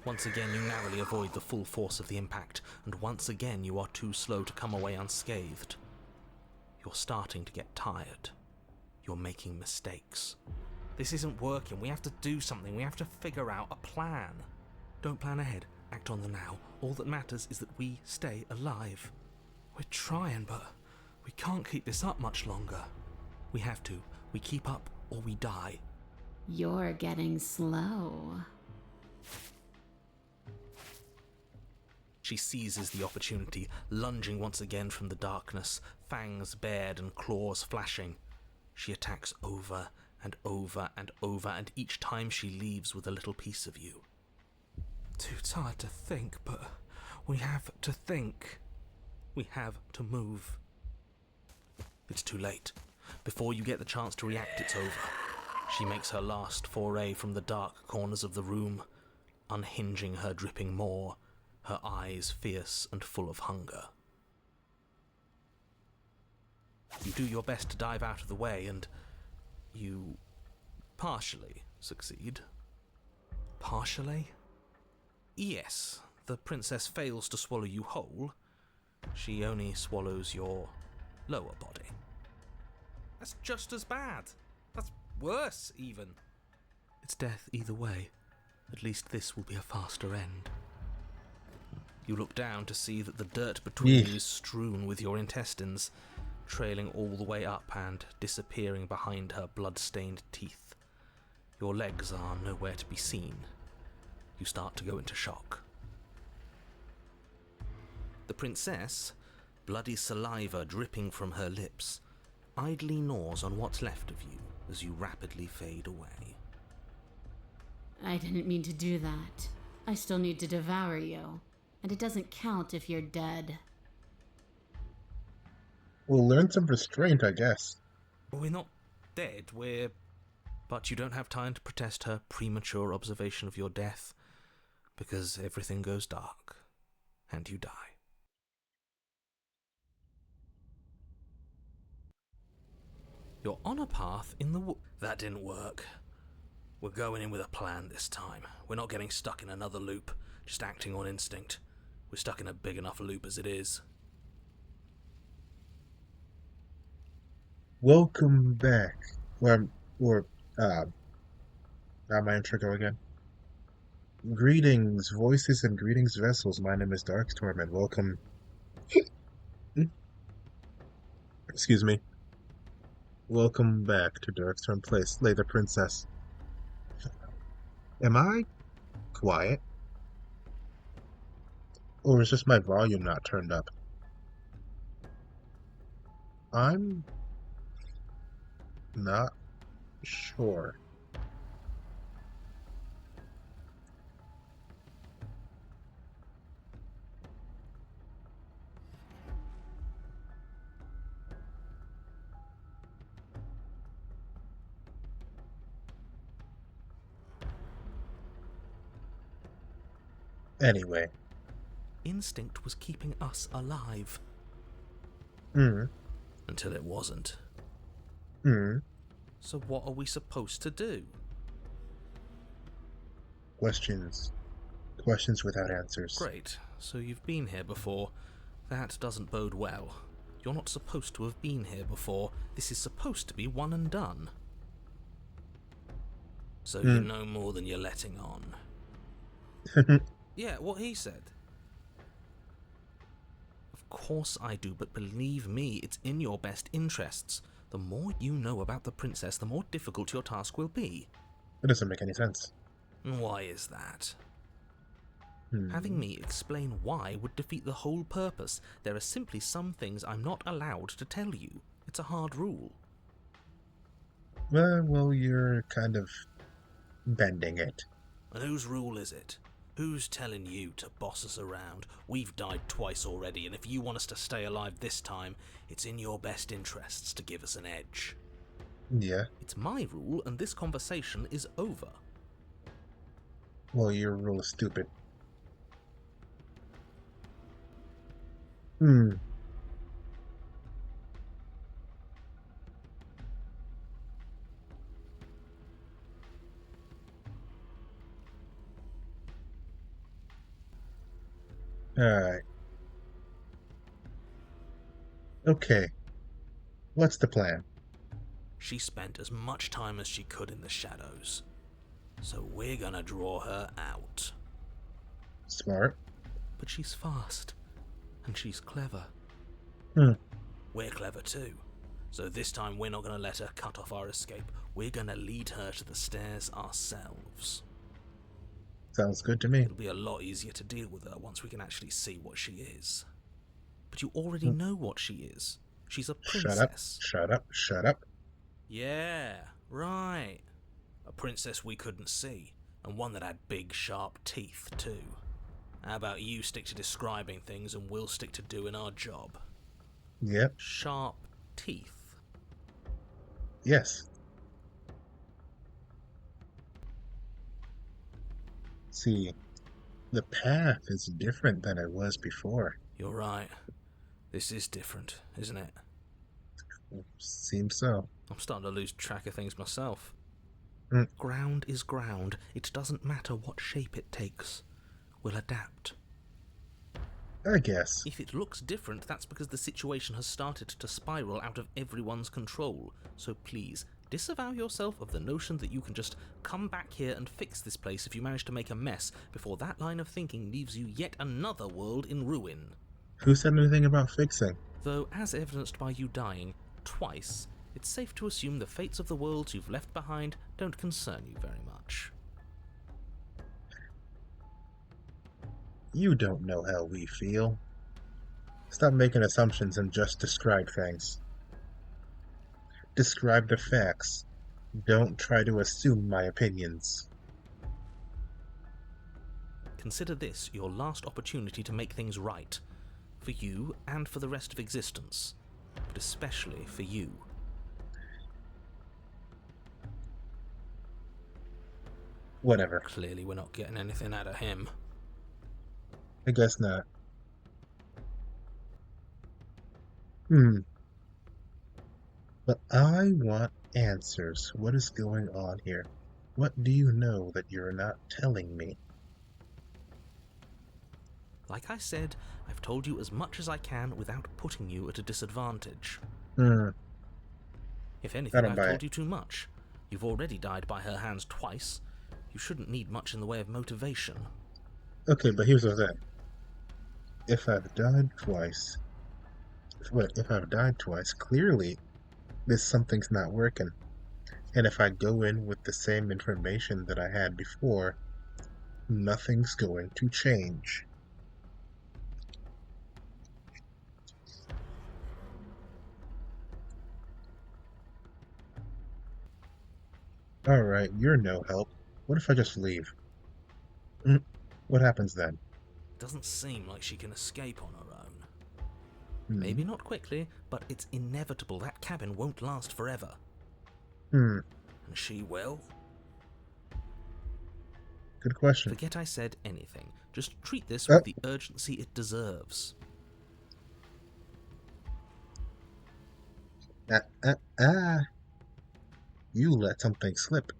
Once again you narrowly avoid the full force of the impact, and once again you are too slow to come away unscathed. You're starting to get tired. You're making mistakes. This isn't working. We have to do something. We have to figure out a plan. Don't plan ahead. Act on the now. All that matters is that we stay alive. We're trying, but we can't keep this up much longer. We have to. We keep up or we die. You're getting slow. She seizes the opportunity, lunging once again from the darkness, fangs bared and claws flashing. She attacks over and over and over, and each time she leaves with a little piece of you. Too tired to think, but we have to think. We have to move. It's too late. Before you get the chance to react, it's over. She makes her last foray from the dark corners of the room, unhinging her dripping maw, her eyes fierce and full of hunger. You do your best to dive out of the way, and you partially succeed. Partially? Yes, the princess fails to swallow you whole. She only swallows your lower body. That's just as bad. That's worse, even. It's death either way. At least this will be a faster end. You look down to see that the dirt between you is strewn with your intestines, trailing all the way up and disappearing behind her blood-stained teeth. Your legs are nowhere to be seen. You start to go into shock. The princess, bloody saliva dripping from her lips, idly gnaws on what's left of you as you rapidly fade away. I didn't mean to do that. I still need to devour you. And it doesn't count if you're dead. We'll learn some restraint, I guess. We're not dead, But you don't have time to protest her premature observation of your death, because everything goes dark, and you die. You're on a path in the That didn't work. We're going in with a plan this time. We're not getting stuck in another loop, just acting on instinct. We're stuck in a big enough loop as it is. Welcome back. How my intro go again? Greetings, voices, and greetings, vessels. My name is Darkstorm, and welcome. Excuse me. Welcome back to Darkstorm Place. Slay the Princess. Am I quiet? Or is just my volume not turned up? I'm not sure. Anyway. Instinct was keeping us alive. Until it wasn't. So what are we supposed to do? Questions. Questions without answers. Great. So you've been here before. That doesn't bode well. You're not supposed to have been here before. This is supposed to be one and done. So you know more than you're letting on. Yeah, what he said. Of course I do, but believe me, it's in your best interests. The more you know about the princess, the more difficult your task will be. It doesn't make any sense. Why is that? Having me explain why would defeat the whole purpose. There are simply some things I'm not allowed to tell you. It's a hard rule. Well, you're kind of bending it. And whose rule is it? Who's telling you to boss us around? We've died twice already, and if you want us to stay alive this time, it's in your best interests to give us an edge. Yeah. It's my rule, and this conversation is over. Well, your rule is stupid. Alright. Okay. What's the plan? She spent as much time as she could in the shadows, so we're gonna draw her out. Smart. But she's fast, and she's clever. Hmm. We're clever too, so this time we're not gonna let her cut off our escape. We're gonna lead her to the stairs ourselves. Sounds good to me. It'll be a lot easier to deal with her once we can actually see what she is. But you already Hmm. know what she is. She's a Shut up. princess. Shut up. Shut up. Yeah, right. A princess we couldn't see, and one that had big, sharp teeth, too. How about you stick to describing things and we'll stick to doing our job? Yep. Sharp teeth. Yes. See, the path is different than it was before. You're right. This is different, isn't it? Seems so. I'm starting to lose track of things myself. Mm. Ground is ground. It doesn't matter what shape it takes. We'll adapt. I guess. If it looks different, that's because the situation has started to spiral out of everyone's control. So please, disavow yourself of the notion that you can just come back here and fix this place if you manage to make a mess before that line of thinking leaves you yet another world in ruin. Who said anything about fixing? Though, as evidenced by you dying twice, it's safe to assume the fates of the worlds you've left behind don't concern you very much. You don't know how we feel. Stop making assumptions and just describe things. Describe the facts. Don't try to assume my opinions. Consider this your last opportunity to make things right. For you and for the rest of existence. But especially for you. Whatever. Clearly we're not getting anything out of him. I guess not. But I want answers. What is going on here? What do you know that you're not telling me? Like I said, I've told you as much as I can without putting you at a disadvantage. If I anything, don't I've buy told it. you too much. You've already died by her hands twice. You shouldn't need much in the way of motivation. Okay, but here's the thing. If I've died twice, if I've died twice, clearly something's not working. And if I go in with the same information that I had before, nothing's going to change. Alright, you're no help. What if I just leave? What happens then? Doesn't seem like she can escape on her own. Hmm. Maybe not quickly, but it's inevitable that cabin won't last forever. Hmm. And she will. Good question. Forget I said anything. Just treat this with the urgency it deserves. You let something slip.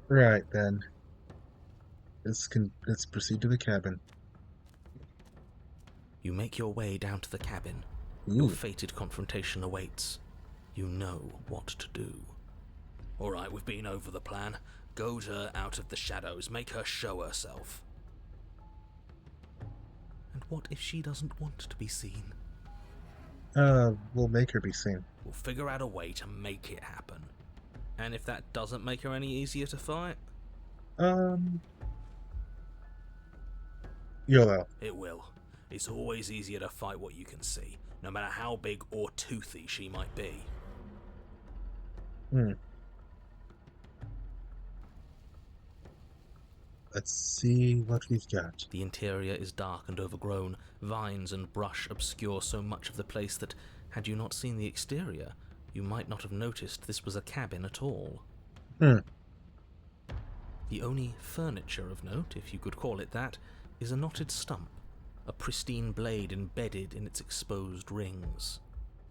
Right then. Let's proceed to the cabin. You make your way down to the cabin. Ooh. Your fated confrontation awaits. You know what to do. Alright, we've been over the plan. Goad her out of the shadows. Make her show herself. And what if she doesn't want to be seen? We'll make her be seen. We'll figure out a way to make it happen. And if that doesn't make her any easier to fight? YOLO. It will. It's always easier to fight what you can see, no matter how big or toothy she might be. Let's see what we've got. The interior is dark and overgrown. Vines and brush obscure so much of the place that, had you not seen the exterior, you might not have noticed this was a cabin at all. The only furniture of note, if you could call it that, is a knotted stump, a pristine blade embedded in its exposed rings.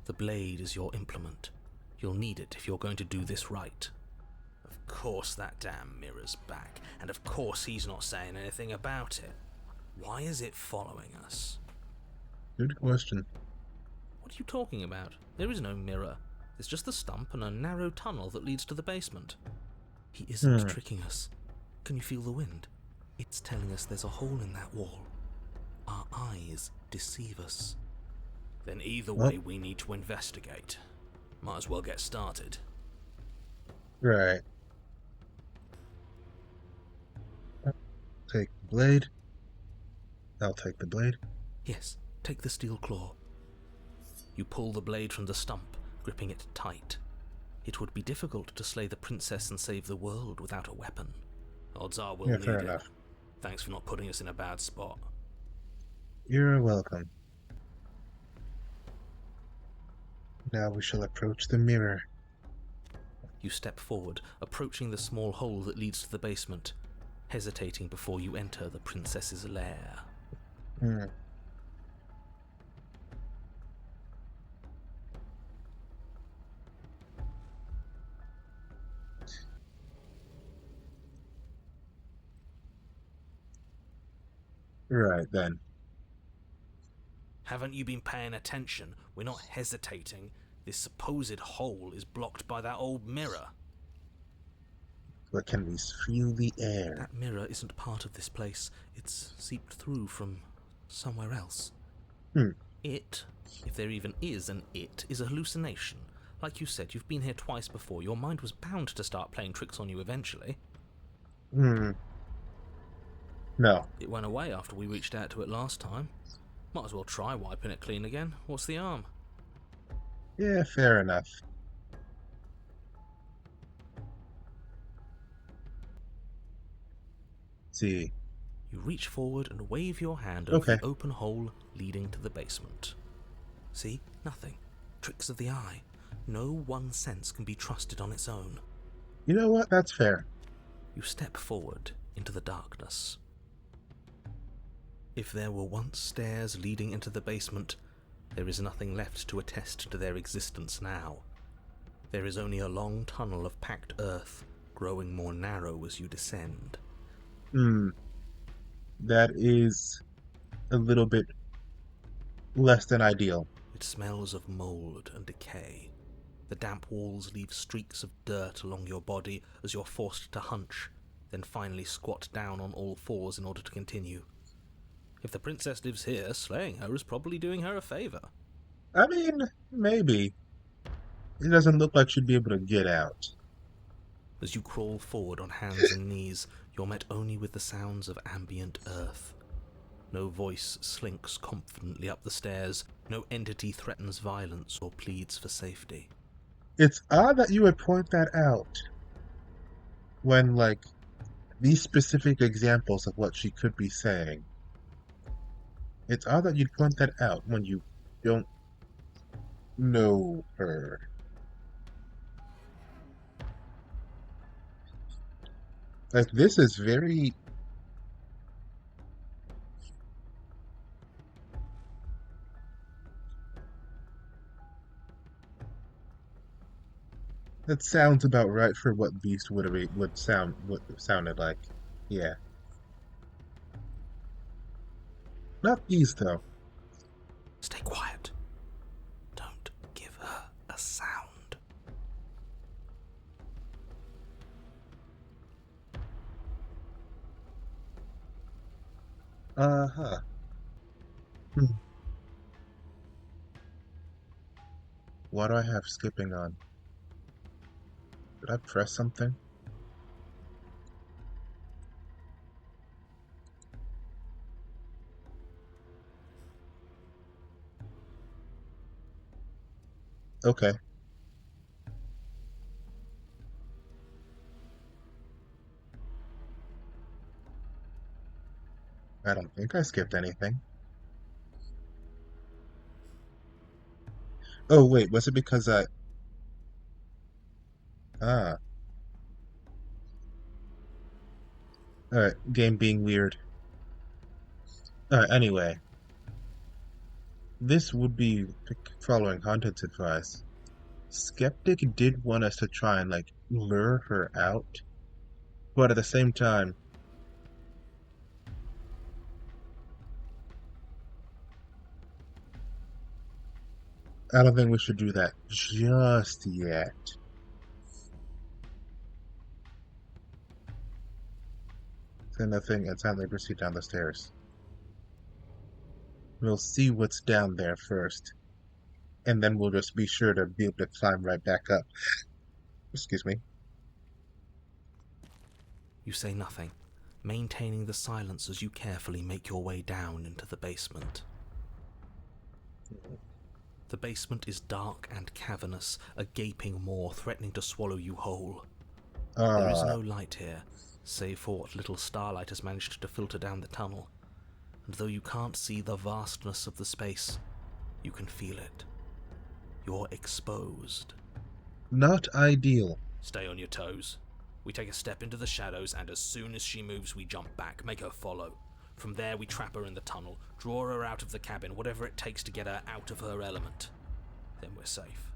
The blade is your implement. You'll need it if you're going to do this right. Of course that damn mirror's back, and of course he's not saying anything about it. Why is it following us? Good question. What are you talking about? There is no mirror. There's just the stump and a narrow tunnel that leads to the basement. He isn't tricking us. Can you feel the wind? It's telling us there's a hole in that wall. Our eyes deceive us. Then either way, we need to investigate. Might as well get started. Right. Take the blade. I'll take the blade. Yes, take the steel claw. You pull the blade from the stump, gripping it tight. It would be difficult to slay the princess and save the world without a weapon. Odds are we'll need fair it. enough. Thanks for not putting us in a bad spot. You're welcome. Now we shall approach the mirror. You step forward, approaching the small hole that leads to the basement, hesitating before you enter the princess's lair. Right then. Haven't you been paying attention? We're not hesitating. This supposed hole is blocked by that old mirror. But can we feel the air? That mirror isn't part of this place. It's seeped through from somewhere else. It, if there even is an it, is a hallucination. Like you said, you've been here twice before. Your mind was bound to start playing tricks on you eventually. No. It went away after we reached out to it last time. Might as well try wiping it clean again. What's the harm? Yeah, fair enough. See. You reach forward and wave your hand over the open hole leading to the basement. See? Nothing. Tricks of the eye. No one sense can be trusted on its own. You know what? That's fair. You step forward into the darkness. If there were once stairs leading into the basement, there is nothing left to attest to their existence now. There is only a long tunnel of packed earth, growing more narrow as you descend. That is a little bit less than ideal. It smells of mold and decay. The damp walls leave streaks of dirt along your body as you're forced to hunch, then finally squat down on all fours in order to continue. If the princess lives here, slaying her is probably doing her a favor. I mean, maybe. It doesn't look like she'd be able to get out. As you crawl forward on hands and knees, you're met only with the sounds of ambient earth. No voice slinks confidently up the stairs. No entity threatens violence or pleads for safety. It's odd that you would point that out when, like, these specific examples of what she could be saying. It's odd that you'd point that out when you don't know her. Like, this is very... That sounds about right for what Beast would sounded like. Yeah. Not Beast, though. Stay quiet. Don't give her a sound. Uh-huh. Why do I have skipping on? Did I press something? Okay. I don't think I skipped anything. Oh, wait, was it because I... Ah. Alright, game being weird. Alright, anyway. This would be following content's advice. Skeptic did want us to try and, like, lure her out, but at the same time, I don't think we should do that just yet. Then I think it's time they proceed down the stairs. We'll see what's down there first, and then we'll just be sure to be able to climb right back up. Excuse me. You say nothing, maintaining the silence as you carefully make your way down into the basement. The basement is dark and cavernous, a gaping maw threatening to swallow you whole. There is no light here, save for what little starlight has managed to filter down the tunnel. And though you can't see the vastness of the space, you can feel it. You're exposed. Not ideal. Stay on your toes. We take a step into the shadows, and as soon as she moves, we jump back, make her follow. From there, we trap her in the tunnel, draw her out of the cabin, whatever it takes to get her out of her element. Then we're safe.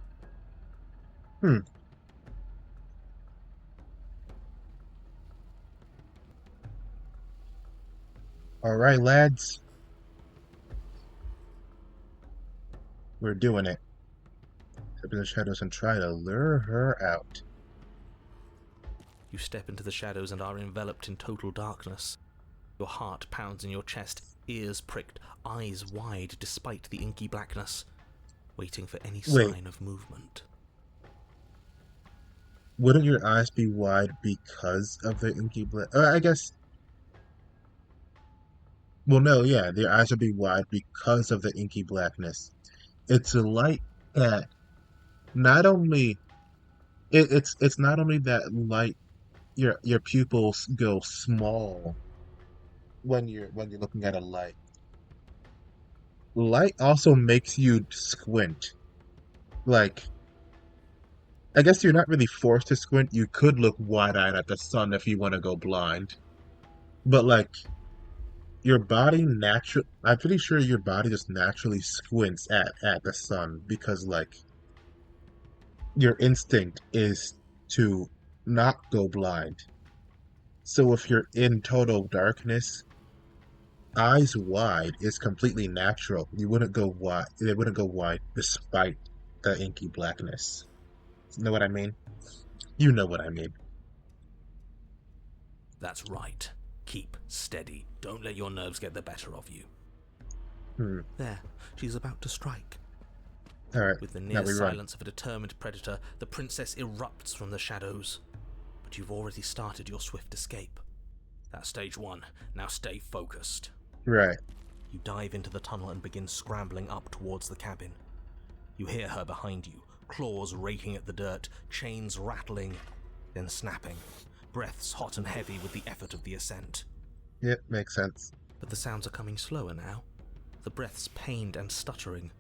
Alright, lads. We're doing it. Step in the shadows and try to lure her out. You step into the shadows and are enveloped in total darkness. Your heart pounds in your chest, ears pricked, eyes wide despite the inky blackness, waiting for any sign of movement. Wouldn't your eyes be wide because of the inky black? I guess. Well, no, yeah, their eyes would be wide because of the inky blackness. It's a light that not only it's not only that light, your pupils go small when you're looking at a light. Light also makes you squint. Like, I guess you're not really forced to squint. You could look wide-eyed at the sun if you want to go blind. But, like, your body I'm pretty sure your body just naturally squints at the sun because, like, your instinct is to not go blind. So if you're in total darkness, eyes wide is completely natural. You wouldn't go wide. They wouldn't go wide despite the inky blackness. Know what I mean? You know what I mean. That's right. Keep steady. Don't let your nerves get the better of you. There, she's about to strike. Alright, With the near silence of a determined predator, the princess erupts from the shadows. But you've already started your swift escape. That's stage one. Now stay focused. Right. You dive into the tunnel and begin scrambling up towards the cabin. You hear her behind you, claws raking at the dirt, chains rattling, then snapping, breaths hot and heavy with the effort of the ascent. Yep, makes sense. But the sounds are coming slower now, the breaths pained and stuttering.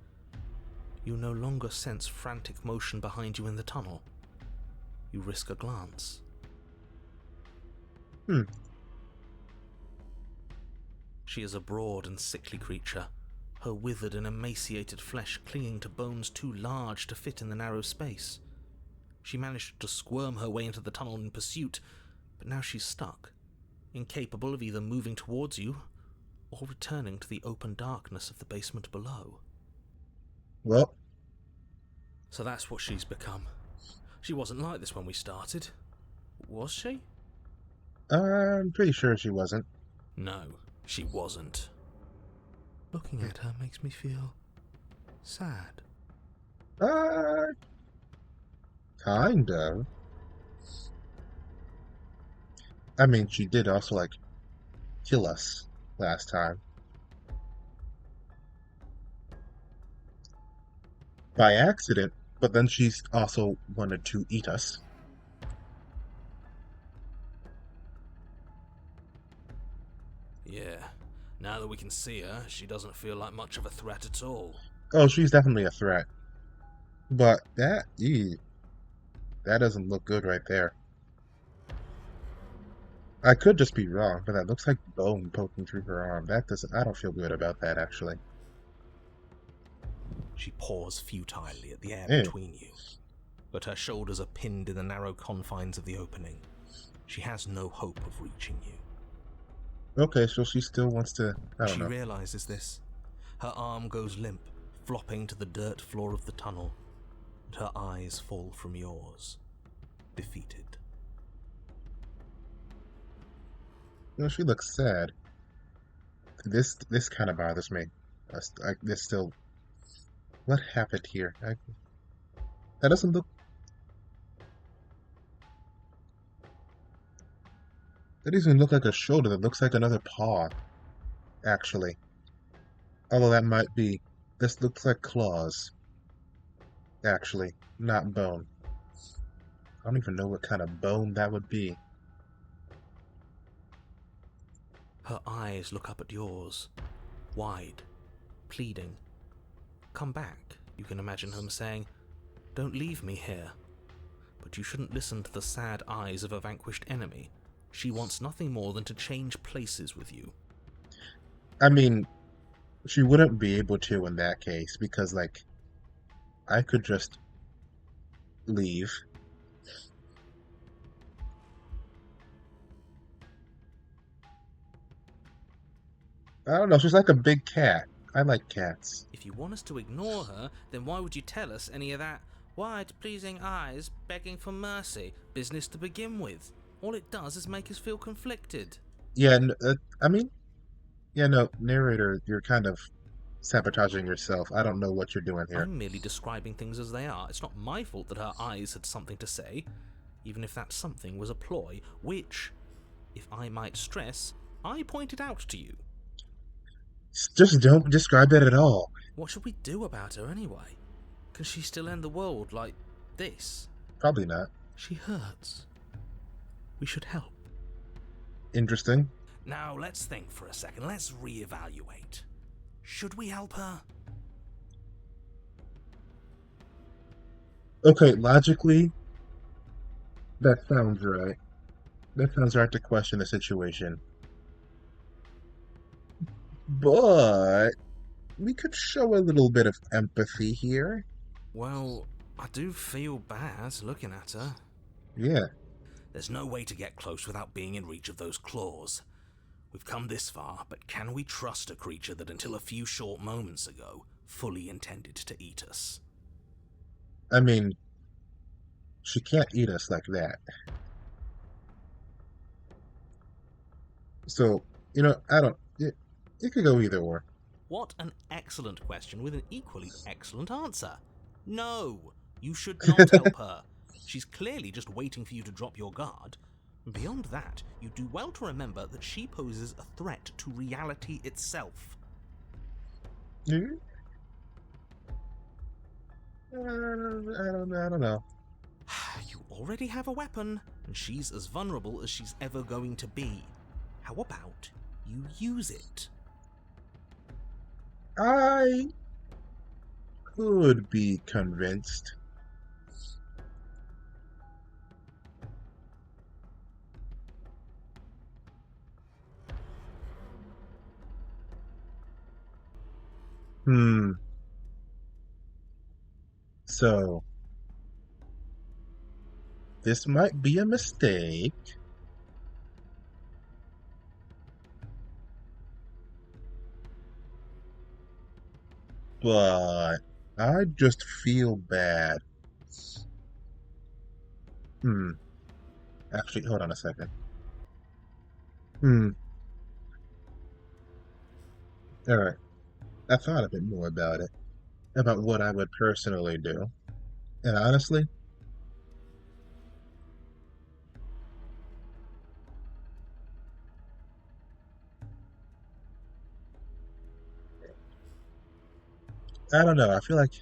You no longer sense frantic motion behind you in the tunnel. You risk a glance. She is a broad and sickly creature, her withered and emaciated flesh clinging to bones too large to fit in the narrow space. She managed to squirm her way into the tunnel in pursuit, but now she's stuck, incapable of either moving towards you or returning to the open darkness of the basement below. Well. So that's what she's become. She wasn't like this when we started. Was she? I'm pretty sure she wasn't. No, she wasn't. Looking at her makes me feel sad. Kind of. I mean, she did also, like, kill us last time. By accident, but then she's also wanted to eat us. Yeah, now that we can see her, she doesn't feel like much of a threat at all. Oh, she's definitely a threat. But that doesn't look good right there. I could just be wrong, but that looks like bone poking through her arm. I don't feel good about that, actually. She paws futilely at the air Ew. between you. but her shoulders are pinned in the narrow confines of the opening. She has no hope of reaching you. Okay, so she still wants to... I don't She know. realizes this. Her arm goes limp, flopping to the dirt floor of the tunnel, and her eyes fall from yours, defeated. You know, she looks sad. This kind of bothers me. This still... What happened here? That doesn't look... That doesn't look like a shoulder. That looks like another paw, actually. Although that might be... This looks like claws. Actually, not bone. I don't even know what kind of bone that would be. Her eyes look up at yours, wide, pleading. Come back, you can imagine him saying. Don't leave me here. But you shouldn't listen to the sad eyes of a vanquished enemy. She wants nothing more than to change places with you. I mean, she wouldn't be able to in that case, because, like, I could just leave. I don't know, she's like a big cat. I like cats. If you want us to ignore her, then why would you tell us any of that wide, pleasing eyes begging for mercy business to begin with? All it does is make us feel conflicted. Yeah, I mean, yeah, no, narrator, you're kind of sabotaging yourself. I don't know what you're doing here. I'm merely describing things as they are. It's not my fault that her eyes had something to say, even if that something was a ploy, which, if I might stress, I pointed out to you. Just don't describe it at all. What should we do about her anyway? Can she still end the world like this? Probably not. She hurts. We should help. Interesting. Now, let's think for a second. Let's reevaluate. Should we help her? Okay, logically, that sounds right. That sounds right to question the situation. But we could show a little bit of empathy here. Well, I do feel bad looking at her. Yeah. There's no way to get close without being in reach of those claws. We've come this far, but can we trust a creature that until a few short moments ago fully intended to eat us? I mean, she can't eat us like that. So, you know, I don't... It could go either or. What an excellent question with an equally excellent answer. No, you should not help her. She's clearly just waiting for you to drop your guard. Beyond that, you do well to remember that she poses a threat to reality itself. I don't know. You already have a weapon, and she's as vulnerable as she's ever going to be. How about you use it? I could be convinced. So, this might be a mistake. But I just feel bad. Actually, hold on a second. Alright. I thought a bit more about it. About what I would personally do. And honestly, I don't know. I feel like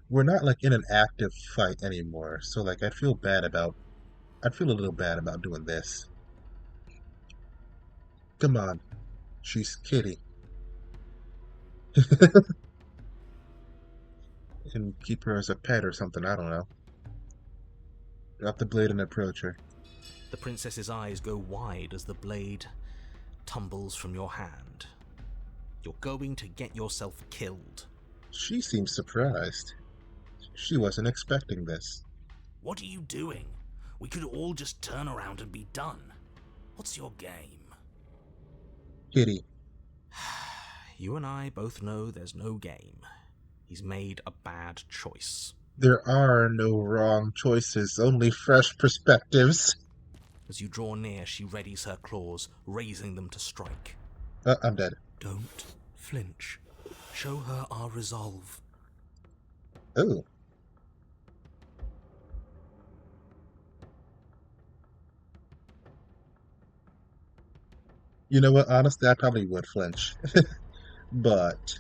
we're not like in an active fight anymore. So like I'd feel a little bad about doing this. Come on. She's Kitty. And keep her as a pet or something, I don't know. Drop the blade and approach her. The princess's eyes go wide as the blade tumbles from your hand. You're going to get yourself killed. She seems surprised. She wasn't expecting this. What are you doing? We could all just turn around and be done. What's your game? Kitty. You and I both know there's no game. He's made a bad choice. There are no wrong choices, only fresh perspectives. As you draw near, she readies her claws, raising them to strike. I'm dead. Don't flinch. Show her our resolve. Oh. You know what? Honestly, I probably would flinch. But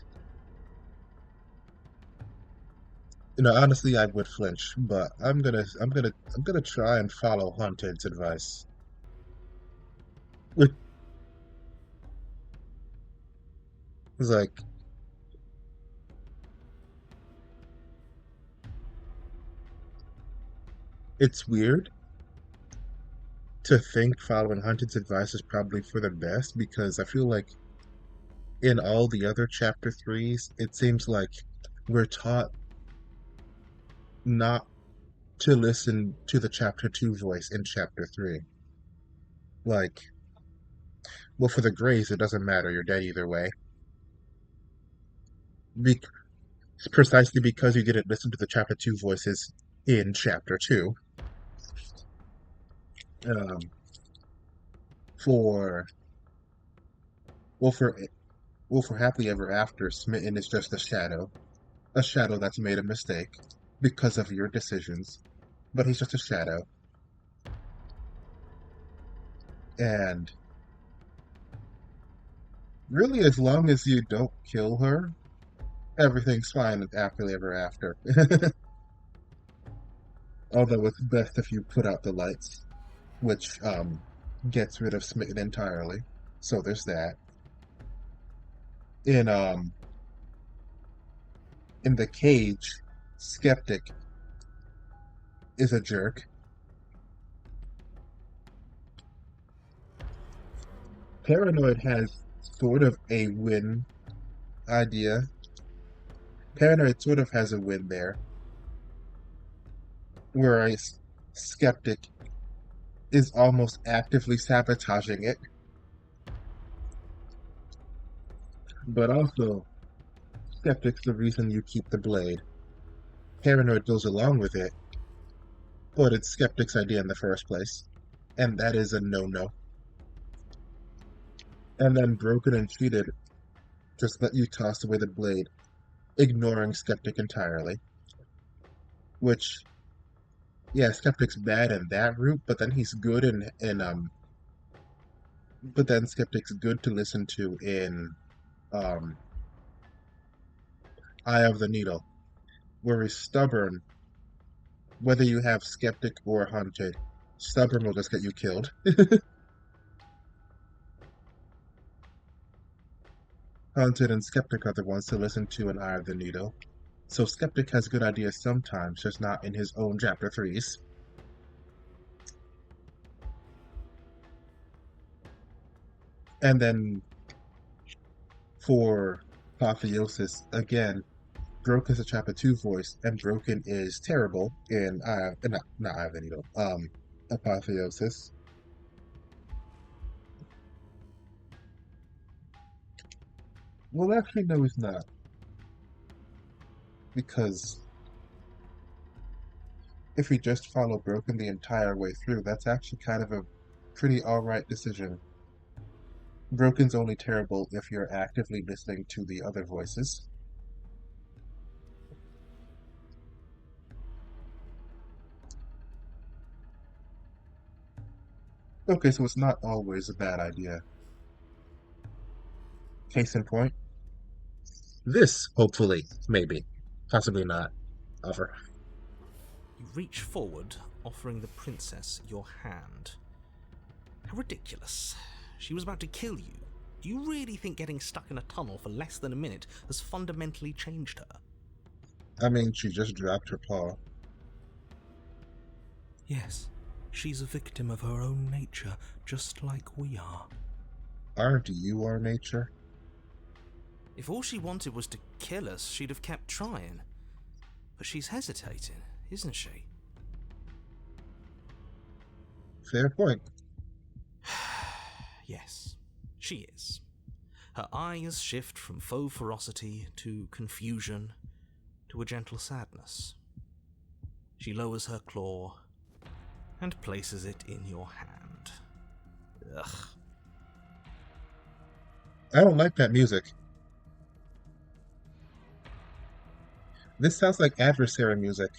honestly, I would flinch. But I'm gonna try and follow Haunted's advice. Which is like, it's weird to think following Haunted's advice is probably for the best, because I feel like in all the other chapter 3s, it seems like we're taught not to listen to the chapter 2 voice in chapter 3. Like, well, for the Greys, it doesn't matter. You're dead either way. Be- precisely because you didn't listen to the chapter 2 voices in chapter 2. Um, for well, for Happily Ever After, Smitten is just a shadow that's made a mistake because of your decisions, but he's just a shadow. And really, as long as you don't kill her, everything's fine at Happily Ever After. Although it's best if you put out the lights, which gets rid of Smitten entirely. So there's that. In in the cage, Skeptic is a jerk. Paranoid has sort of a win idea. Paranoid sort of has a win there, whereas Skeptic is almost actively sabotaging it. But also, Skeptic's the reason you keep the blade. Paranoid goes along with it, but it's Skeptic's idea in the first place, and that is a no-no. And then Broken and Cheated just let you toss away the blade, ignoring Skeptic entirely. Which, yeah, Skeptic's bad in that route, but then he's good but then Skeptic's good to listen to in um Eye of the Needle, where he's stubborn. Whether you have Skeptic or Haunted, stubborn will just get you killed. Haunted and Skeptic are the ones to listen to in Eye of the Needle. So Skeptic has good ideas sometimes, just not in his own chapter 3s. And then for Apotheosis, again, Broken is a chapter 2 voice, and Broken is terrible in not Eye of the Needle, Apotheosis. Well, actually, no, he's not. Because if we just follow Broken the entire way through, that's actually kind of a pretty alright decision. Broken's only terrible if you're actively listening to the other voices. Okay, so it's not always a bad idea. Case in point, this, hopefully, maybe, possibly not, offer. You reach forward, offering the princess your hand. How ridiculous. She was about to kill you. Do you really think getting stuck in a tunnel for less than a minute has fundamentally changed her? I mean, she just dropped her paw. Yes, she's a victim of her own nature, just like we are. Aren't you our nature? If all she wanted was to kill us, she'd have kept trying. But she's hesitating, isn't she? Fair point. Yes, she is. Her eyes shift from faux ferocity to confusion to a gentle sadness. She lowers her claw and places it in your hand. Ugh. I don't like that music. This sounds like adversary music.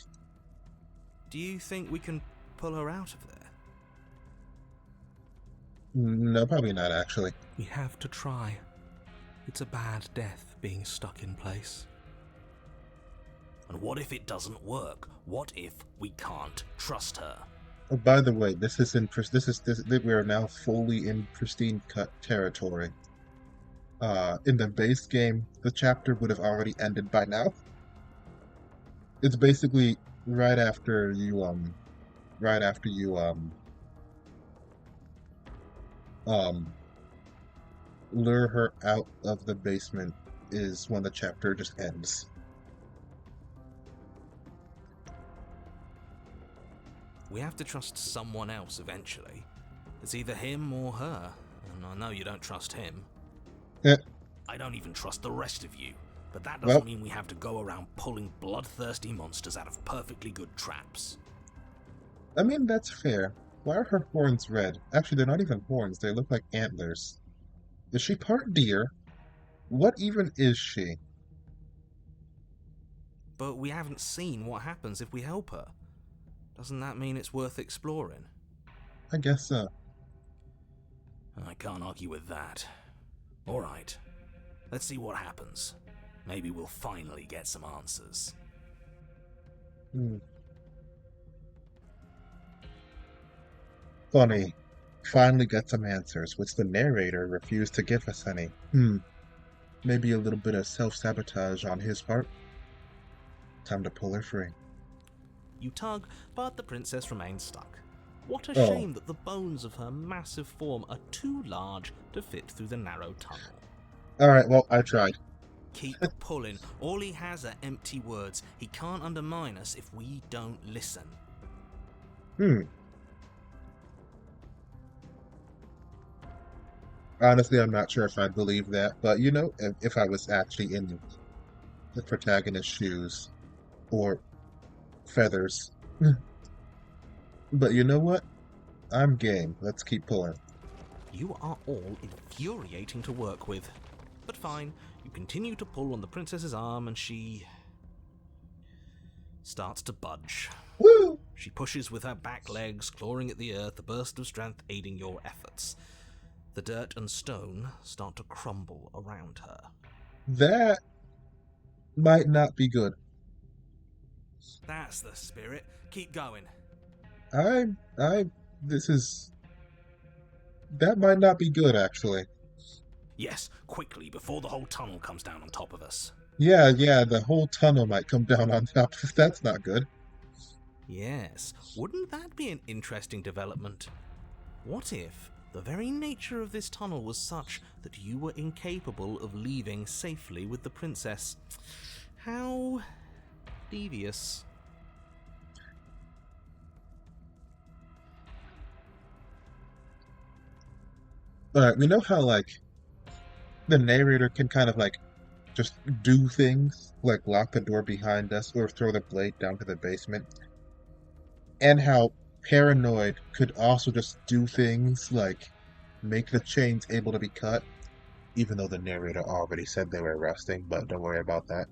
Do you think we can pull her out of there? No, probably not, actually. We have to try. It's a bad death being stuck in place. And what if it doesn't work? What if we can't trust her? Oh, by the way, we are now fully in Pristine cut territory. In the base game, the chapter would have already ended by now. It's basically right after you lure her out of the basement is when the chapter just ends. We have to trust someone else eventually. It's either him or her, and I know you don't trust him. Yeah. I don't even trust the rest of you, but that doesn't mean we have to go around pulling bloodthirsty monsters out of perfectly good traps. I mean, that's fair. Why are her horns red? Actually, they're not even horns, they look like antlers. Is she part deer? What even is she? But we haven't seen what happens if we help her. Doesn't that mean it's worth exploring? I guess so. I can't argue with that. Alright, let's see what happens. Maybe we'll finally get some answers. Funny. Finally get some answers, which the narrator refused to give us any. Maybe a little bit of self-sabotage on his part. Time to pull her free. You tug, but the princess remains stuck. What a Oh. shame that the bones of her massive form are too large to fit through the narrow tunnel. Alright, well, I tried. Keep pulling. All he has are empty words. He can't undermine us if we don't listen. Honestly, I'm not sure if I believe that, but you know, if I was actually in the protagonist's shoes, or feathers. But you know what? I'm game. Let's keep pulling. You are all infuriating to work with. But fine, you continue to pull on the princess's arm and she starts to budge. Woo! She pushes with her back legs, clawing at the earth, a burst of strength aiding your efforts. The dirt and stone start to crumble around her. That might not be good. That's the spirit. Keep going. That might not be good, actually. Yes, quickly, before the whole tunnel comes down on top of us. Yeah, the whole tunnel might come down on top. That's not good. Yes, wouldn't that be an interesting development? What if the very nature of this tunnel was such that you were incapable of leaving safely with the princess? How devious. Alright, we know how, like, the narrator can kind of, like, just do things, like lock the door behind us or throw the blade down to the basement. And how Paranoid could also just do things like make the chains able to be cut, even though the narrator already said they were resting, but don't worry about that.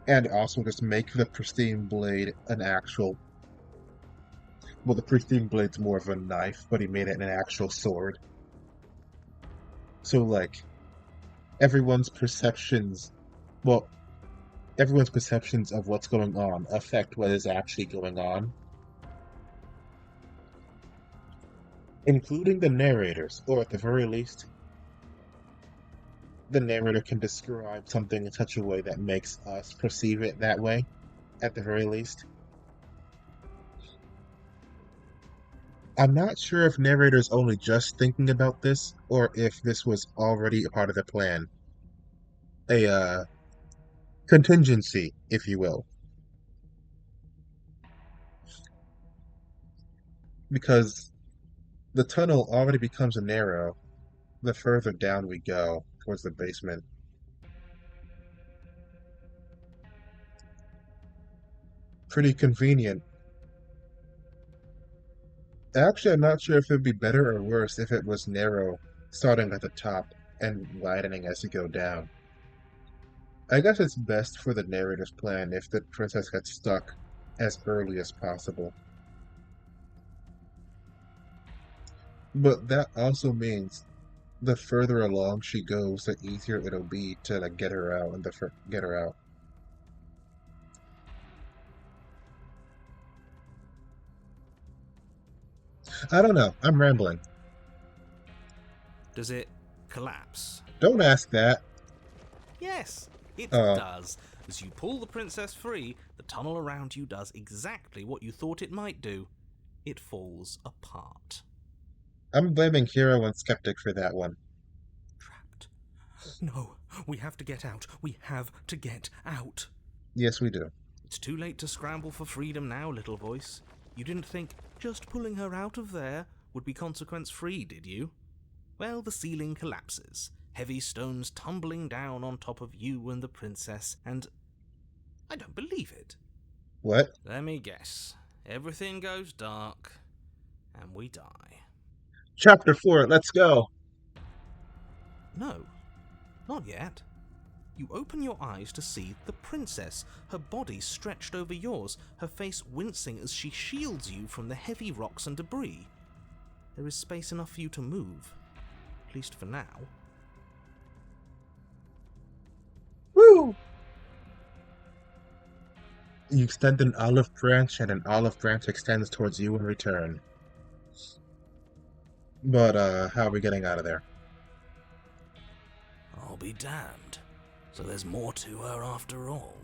And also just make the Pristine blade an actual... Well, the Pristine blade's more of a knife, but he made it an actual sword. So, like, everyone's perceptions of what's going on affect what is actually going on. Including the narrators, or at the very least, the narrator can describe something in such a way that makes us perceive it that way, at the very least. I'm not sure if narrator's only just thinking about this, or if this was already a part of the plan. A, contingency, if you will. because the tunnel already becomes narrow the further down we go towards the basement. Pretty convenient. Actually, I'm not sure if it'd be better or worse if it was narrow starting at the top and widening as you go down. I guess it's best for the narrator's plan if the princess gets stuck as early as possible. But that also means the further along she goes, the easier it'll be to like, get her out and get her out. I don't know. I'm rambling. Does it collapse? Don't ask that. Yes, it Oh, does. As you pull the princess free, the tunnel around you does exactly what you thought it might do. It falls apart. I'm blaming Hero and Skeptic for that one. Trapped. No, we have to get out. We have to get out. Yes, we do. It's too late to scramble for freedom now, little voice. You didn't think just pulling her out of there would be consequence-free, did you? Well, the ceiling collapses, heavy stones tumbling down on top of you and the princess, and I don't believe it. What? Let me guess. Everything goes dark, and we die. Chapter 4, let's go! No, not yet. You open your eyes to see the princess, her body stretched over yours, her face wincing as she shields you from the heavy rocks and debris. There is space enough for you to move, at least for now. Woo! You extend an olive branch, and an olive branch extends towards you in return. But, how are we getting out of there? I'll be damned. So there's more to her after all.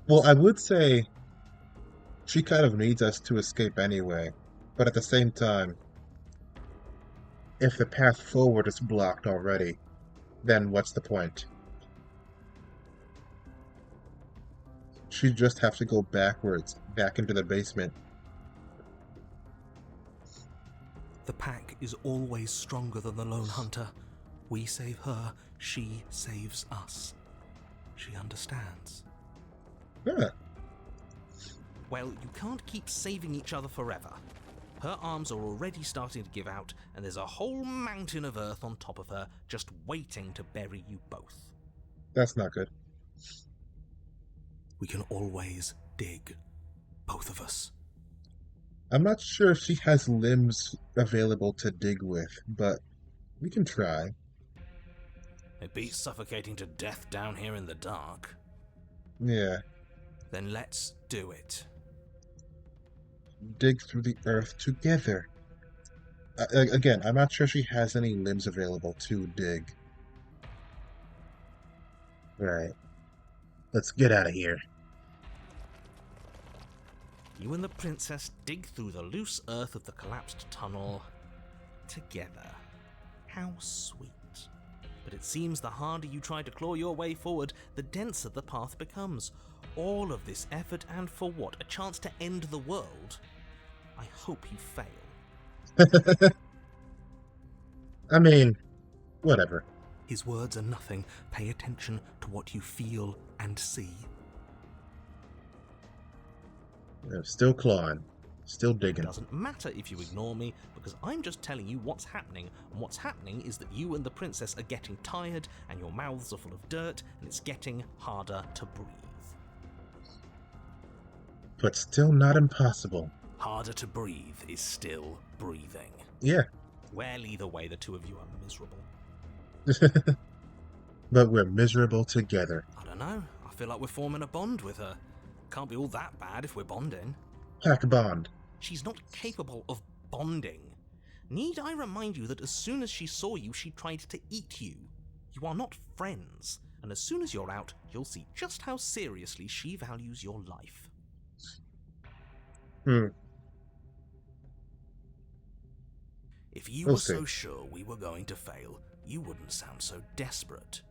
Well, I would say she kind of needs us to escape anyway, but at the same time, if the path forward is blocked already, then what's the point? She'd just have to go backwards, back into the basement. The pack is always stronger than the lone hunter. We save her, she saves us. She understands. Huh. Well, you can't keep saving each other forever. Her arms are already starting to give out, and there's a whole mountain of earth on top of her, just waiting to bury you both. That's not good. We can always dig. Both of us. I'm not sure if she has limbs available to dig with, but we can try. It beats suffocating to death down here in the dark. Yeah. Then let's do it. Dig through the earth together. Again, I'm not sure she has any limbs available to dig. Right. Let's get out of here. You and the princess dig through the loose earth of the collapsed tunnel together. How sweet. But it seems the harder you try to claw your way forward, the denser the path becomes. All of this effort, and for what? A chance to end the world? I hope you fail. I mean, whatever. His words are nothing. Pay attention to what you feel and see. I'm still clawing. Still It digging. doesn't matter if you ignore me, because I'm just telling you what's happening, and what's happening is that you and the princess are getting tired, and your mouths are full of dirt, and it's getting harder to breathe. But still not impossible. Harder to breathe is still breathing. Yeah. Well, either way, the two of you are miserable. But we're miserable together. I don't know. I feel like we're forming a bond with her. Can't be all that bad if we're bonding. Pack bond. She's not capable of bonding. Need I remind you that as soon as she saw you, she tried to eat you? You are not friends, and as soon as you're out, you'll see just how seriously she values your life. If you We'll were so see. sure we were going to fail, you wouldn't sound so desperate.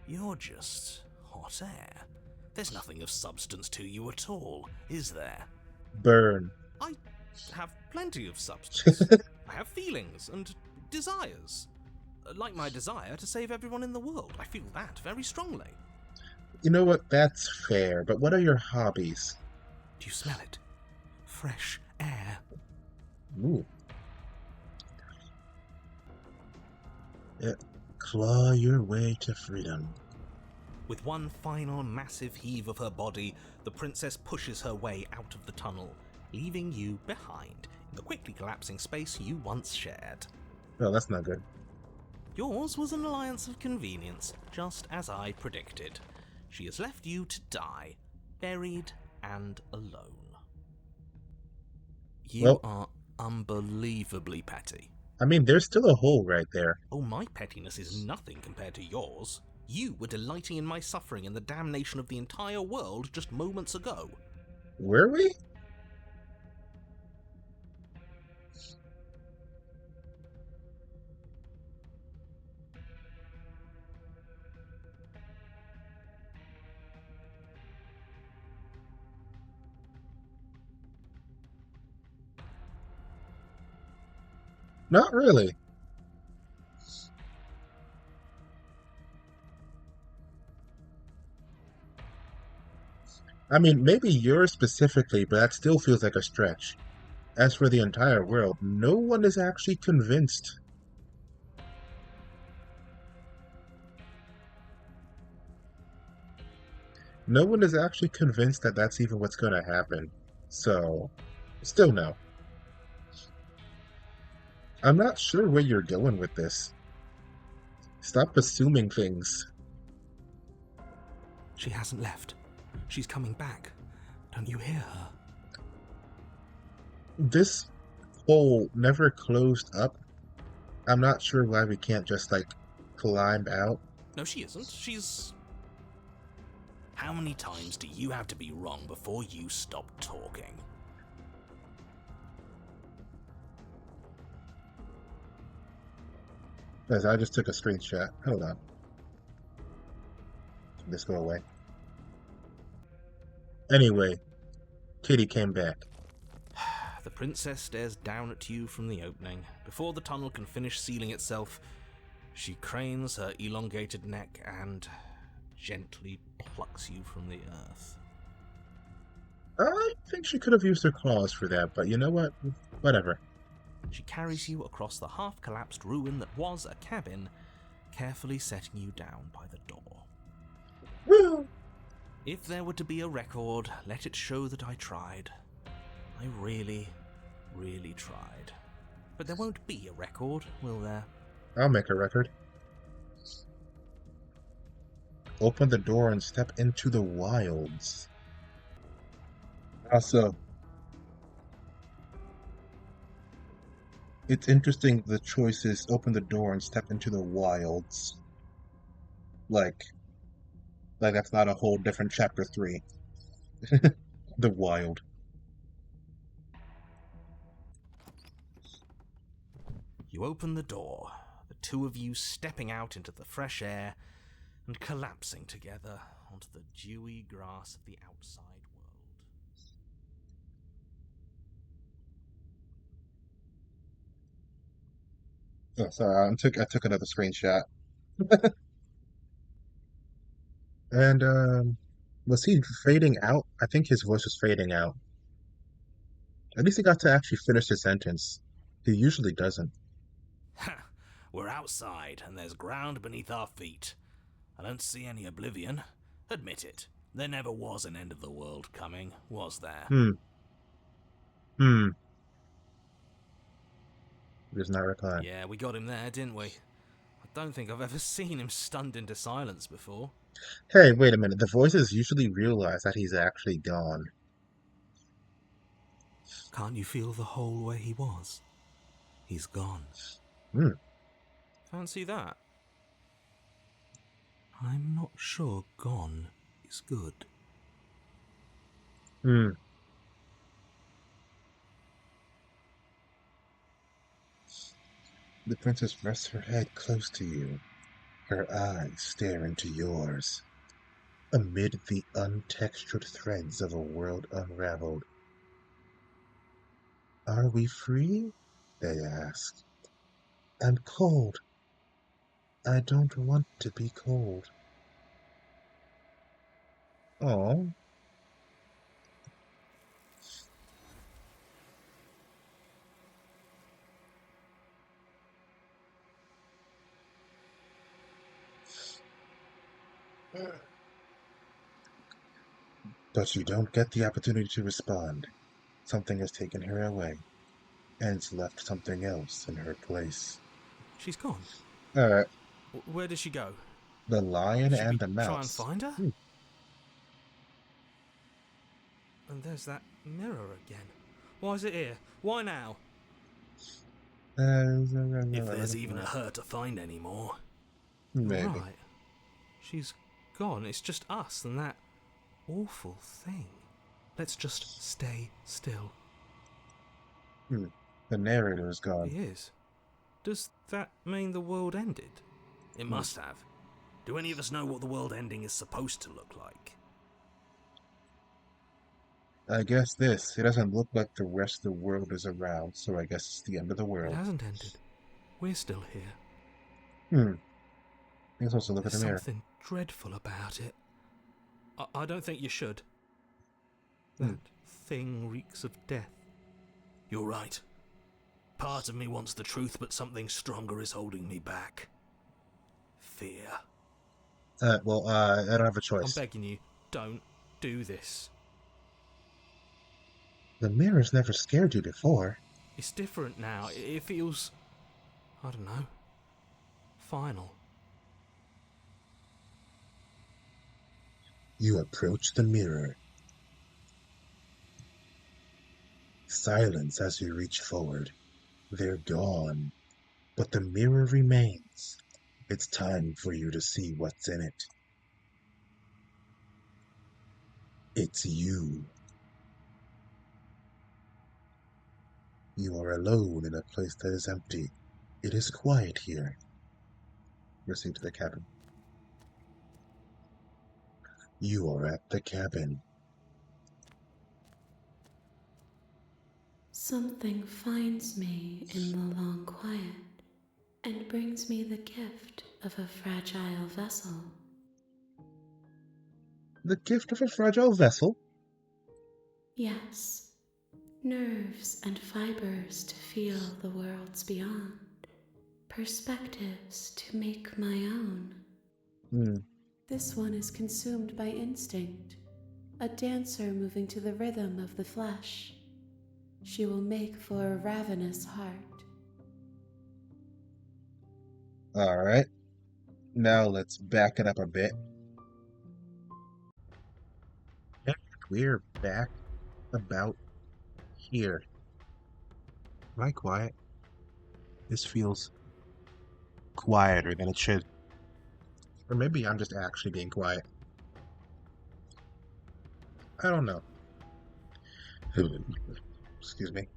You're just hot air. There's nothing of substance to you at all, is there? Burn. I have plenty of substance. I have feelings and desires. Like my desire to save everyone in the world. I feel that very strongly. You know what? That's fair, but what are your hobbies? Do you smell it? Fresh air. Ooh. Yeah. Claw your way to freedom. With one final massive heave of her body, the princess pushes her way out of the tunnel, leaving you behind in the quickly collapsing space you once shared. Oh, that's not good. Yours was an alliance of convenience, just as I predicted. She has left you to die, buried and alone. You are unbelievably petty. I mean, there's still a hole right there. Oh, my pettiness is nothing compared to yours. You were delighting in my suffering and the damnation of the entire world just moments ago. Were we? Not really. I mean, maybe yours specifically, but that still feels like a stretch. As for the entire world, no one is actually convinced. No one is actually convinced that that's even what's going to happen. So, still no. I'm not sure where you're going with this. Stop assuming things. She hasn't left. She's coming back. Don't you hear her? This hole never closed up. I'm not sure why we can't just, like, climb out. No, she isn't. She's... How many times do you have to be wrong before you stop talking? As I just took a screenshot. Hold on. This go away. Anyway, Kitty came back. The princess stares down at you from the opening. Before the tunnel can finish sealing itself, she cranes her elongated neck and gently plucks you from the earth. I think she could have used her claws for that, but you know what? Whatever. She carries you across the half-collapsed ruin that was a cabin, carefully setting you down by the door. Woo! If there were to be a record, let it show that I tried. I really, really tried. But there won't be a record, will there? I'll make a record. Open the door and step into the wilds. Also, it's interesting the choice is open the door and step into the wilds. Like that's not a whole different chapter 3. The wild. You open the door, the two of you stepping out into the fresh air and collapsing together onto the dewy grass of the outside world. Oh, sorry, I took another screenshot. And was he fading out? I think his voice was fading out. At least he got to actually finish his sentence. He usually doesn't. Ha! We're outside, and there's ground beneath our feet. I don't see any oblivion. Admit it. There never was an end of the world coming, was there? Does not reply. Yeah, we got him there, didn't we? I don't think I've ever seen him stunned into silence before. Hey, wait a minute. The voices usually realize that he's actually gone. Can't you feel the hole where he was? He's gone. Fancy that? I'm not sure gone is good. The princess rests her head close to you. Her eyes stare into yours. amid the untextured threads of a world unraveled. Are we free? They ask. I'm cold. I don't want to be cold. Oh, but you don't get the opportunity to respond. Something has taken her away, and it's left something else in her place. She's gone. Alright, Where did she go? the lion Should and we the try and mouse. find her? Hmm. And there's that mirror again. Why is it here? Why now? If there's even a her to find anymore. Maybe. Right. She's gone. It's just us and that awful thing. Let's just stay still. The narrator is gone. He is. Does that mean the world ended? It must have. Do any of us know what the world ending is supposed to look like? I guess this. It doesn't look like the rest of the world is around, so I guess it's the end of the It world. hasn't ended. We're still here. You're supposed to look at There's the mirror. something dreadful about it. I don't think you should. That thing reeks of death. You're right. Part of me wants the truth, but something stronger is holding me back. Fear. I don't have a I'm choice. begging you, don't do this. The mirror's never scared you before. It's different now. It feels... I don't know. Final. You approach the mirror. Silence as you reach forward. They're gone, but the mirror remains. It's time for you to see what's in it. It's you. You are alone in a place that is empty. It is quiet here. Proceed to the cabin. You are at the cabin. Something finds me in the long quiet and brings me the gift of a fragile vessel. The gift of a fragile vessel? Yes, nerves and fibers to feel the worlds beyond, perspectives to make my own. This one is consumed by instinct, a dancer moving to the rhythm of the flesh. She will make for a ravenous heart. Alright. Now let's back it up a bit. And we're back about here. Am I quiet? This feels quieter than it should. Or maybe I'm just actually being quiet. I don't know. Excuse me.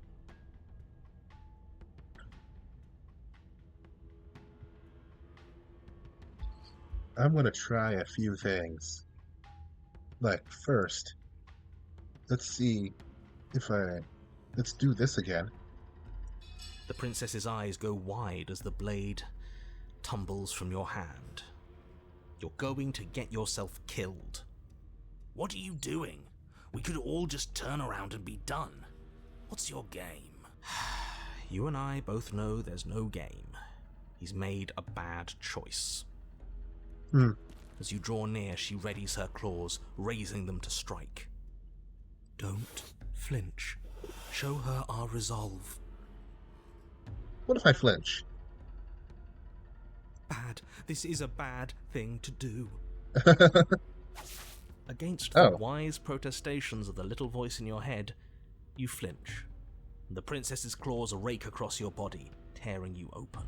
I'm gonna try a few things. Like, first, let's see if let's do this again. The princess's eyes go wide as the blade tumbles from your hand. You're going to get yourself killed. What are you doing? We could all just turn around and be done. What's your game? You and I both know there's no game. He's made a bad choice. As you draw near, she readies her claws, raising them to strike. Don't flinch. Show her our resolve. What if I flinch? Bad. This is a bad thing to do. Against the wise protestations of the little voice in your head, you flinch. The princess's claws rake across your body, tearing you open.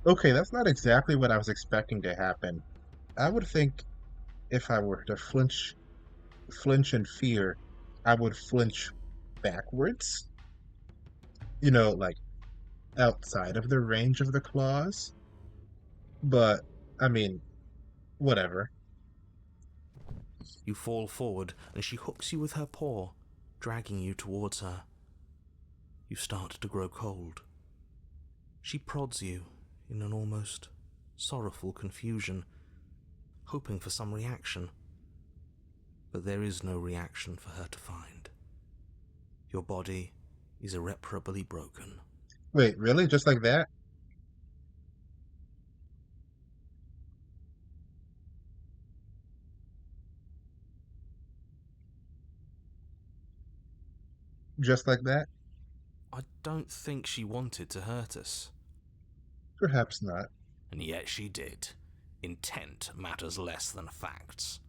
Okay, that's not exactly what I was expecting to happen. I would think if I were to flinch in fear, I would flinch backwards. You know, like outside of the range of the claws. But, I mean, whatever. You fall forward, and she hooks you with her paw, dragging you towards her. You start to grow cold. She prods you in an almost sorrowful confusion, hoping for some reaction. But there is no reaction for her to find. Your body is irreparably broken. Wait, really? Just like that? Just like that? I don't think she wanted to hurt us. Perhaps not. And yet she did. Intent matters less than facts.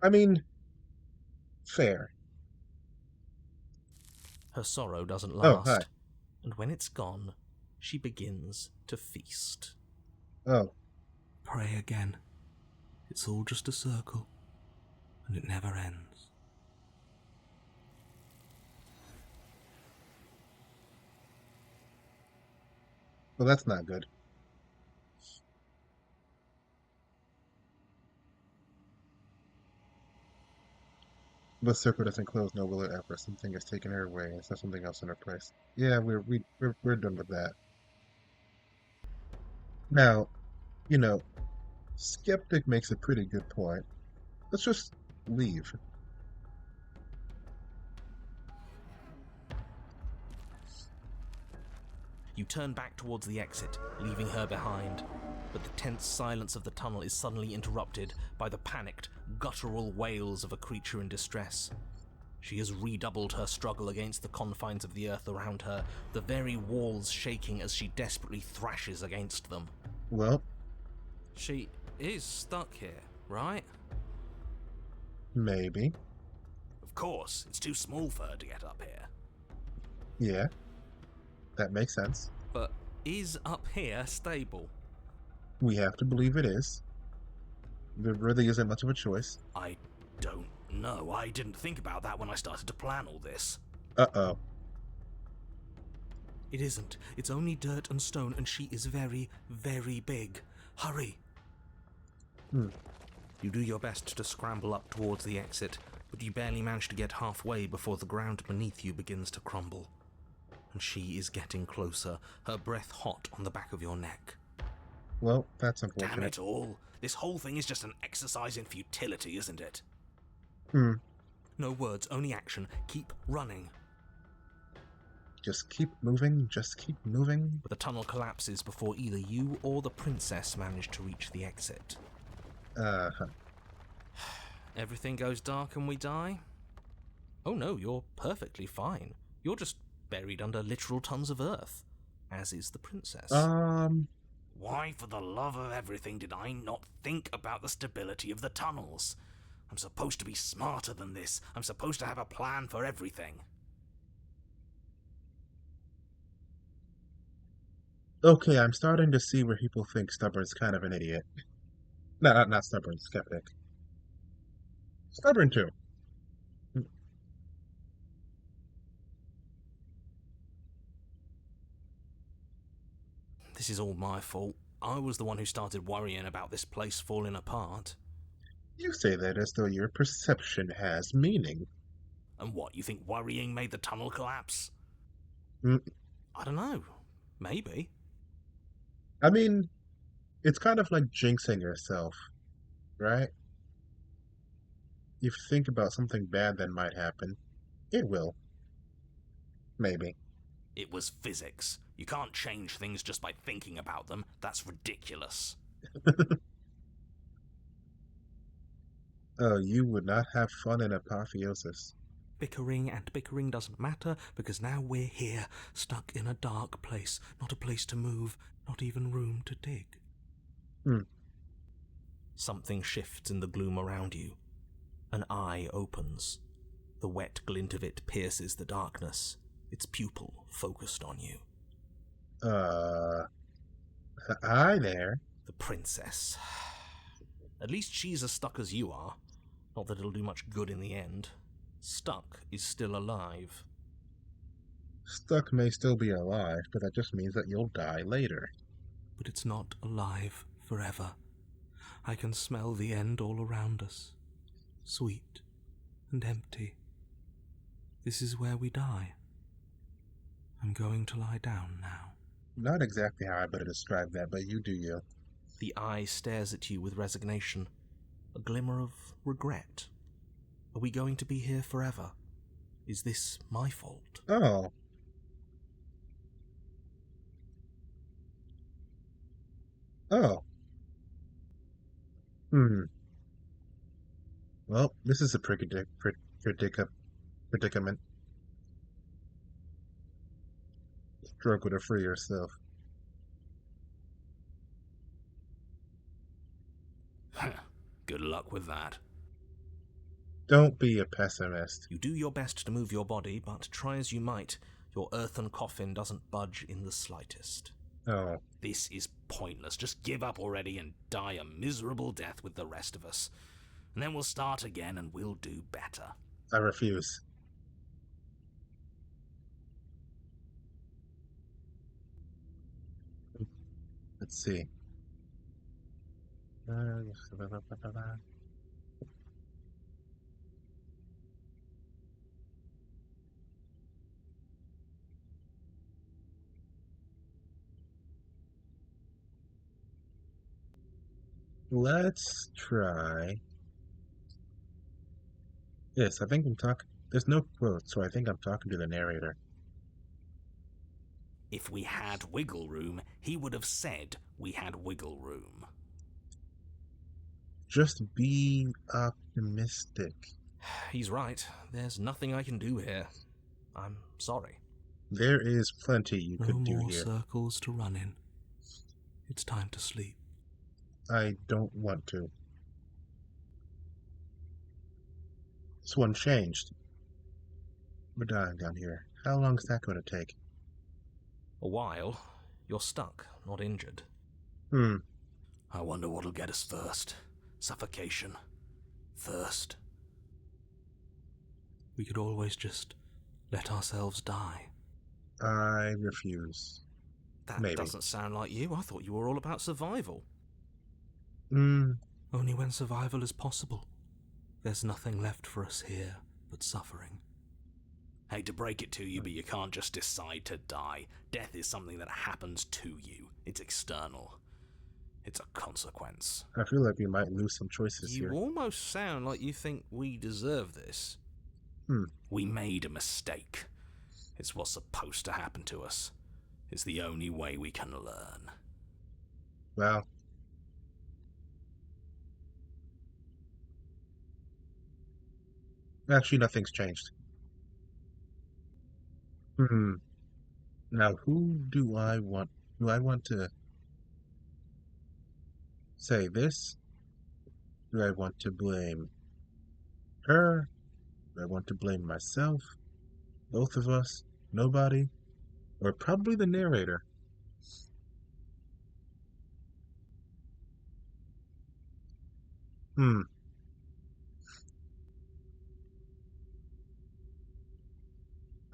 I mean, fair. Her sorrow doesn't Oh, last. hi. And when it's gone, she begins to feast. Oh. Pray again. It's all just a circle, and it never ends. Well, that's not good. The circle doesn't close, nor will it ever. Something has taken her away and set something else in her place. Yeah, we're done with that. Now, you know, Skeptic makes a pretty good point. Let's just leave. You turn back towards the exit, leaving her behind. But the tense silence of the tunnel is suddenly interrupted by the panicked, guttural wails of a creature in distress. She has redoubled her struggle against the confines of the earth around her, the very walls shaking as she desperately thrashes against them. Well, She is stuck here, right? maybe. Of course, it's too small for her to get up here. Yeah, that makes sense. But is up here stable? We have to believe it is. There really isn't much of a choice. I don't know. I didn't think about that when I started to plan all this. Uh-oh. It isn't. It's only dirt and stone, and she is very, very big. Hurry! You do your best to scramble up towards the exit, but you barely manage to get halfway before the ground beneath you begins to crumble. And she is getting closer, her breath hot on the back of your neck. Well, that's unfortunate. Damn it all. This whole thing is just an exercise in futility, isn't it? Hmm. No words, only action. Keep running. Just keep moving, just keep moving. But the tunnel collapses before either you or the princess manage to reach the exit. Uh-huh. Everything goes dark and we die? Oh no, you're perfectly fine. You're just buried under literal tons of earth, as is the princess. Why, for the love of everything, did I not think about the stability of the tunnels? I'm supposed to be smarter than this. I'm supposed to have a plan for everything. Okay, I'm starting to see where people think Stubborn's kind of an idiot. No, not Stubborn, Skeptic. Stubborn too. This is all my fault. I was the one who started worrying about this place falling apart. You say that as though your perception has meaning. And what, you think worrying made the tunnel collapse? Mm. I don't know. Maybe. I mean, it's kind of like jinxing yourself, right? If you think about something bad that might happen, it will. Maybe. It was physics. You can't change things just by thinking about them. That's ridiculous. Oh, you would not have fun in Apotheosis. Bickering and bickering doesn't matter, because now we're here, stuck in a dark place. Not a place to move, not even room to dig. Something shifts in the gloom around you. An eye opens. The wet glint of it pierces the darkness, its pupil focused on you. Hi there. The princess. At least she's as stuck as you are. Not that it'll do much good in the end. Stuck is still alive. Stuck may still be alive, but that just means that you'll die later. But it's not alive forever. I can smell the end all around us, sweet and empty. This is where we die. I'm going to lie down now. Not exactly how I better describe that, but you do you. The eye stares at you with resignation, a glimmer of regret. Are we going to be here forever? Is this my fault? Oh. Oh. Well, this is a predicament. Struggle to free yourself. Good luck with that. Don't be a pessimist. You do your best to move your body, but try as you might, your earthen coffin doesn't budge in the slightest. Oh. This is pointless. Just give up already and die a miserable death with the rest of us. And then we'll start again and we'll do better. I refuse. Let's see. Let's try. Yes, I think I'm talking. There's no quote, so I think I'm talking to the narrator. If we had wiggle room, he would have said we had wiggle room. Just be optimistic. He's right. There's nothing I can do here. I'm sorry. There is plenty you could do No more here. circles to run in. It's time to sleep. I don't want to. This one changed. We're dying down here. How long is that going to take? A while. You're stuck, not injured. I wonder what'll get us first. Suffocation. Thirst. We could always just let ourselves die. I refuse. That Maybe. Doesn't sound like you. I thought you were all about survival. Only when survival is possible. There's nothing left for us here but suffering. Hate to break it to you, but you can't just decide to die. Death is something that happens to you. It's external. It's a consequence. I feel like we might lose some choices You here. almost sound like you think we deserve this. We made a mistake. It's what's supposed to happen to us. It's the only way we can learn. Well. Actually, nothing's changed. Now, who do I want? Do I want to say this? Do I want to blame her? Do I want to blame myself? Both of us? Nobody? Or probably the narrator?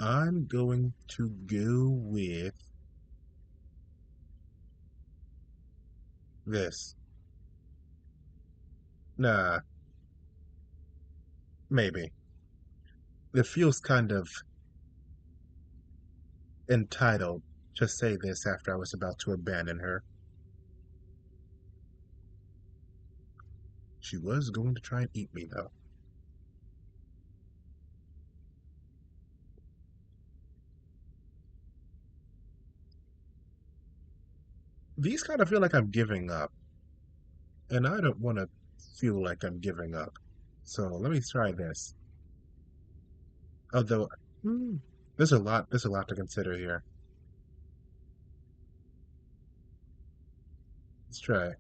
I'm going to go with this. Nah. Maybe. It feels kind of entitled to say this after I was about to abandon her. She was going to try and eat me, though. These kind of feel like I'm giving up. And I don't want to feel like I'm giving up. So let me try this. Although, there's a lot to consider here. Let's try.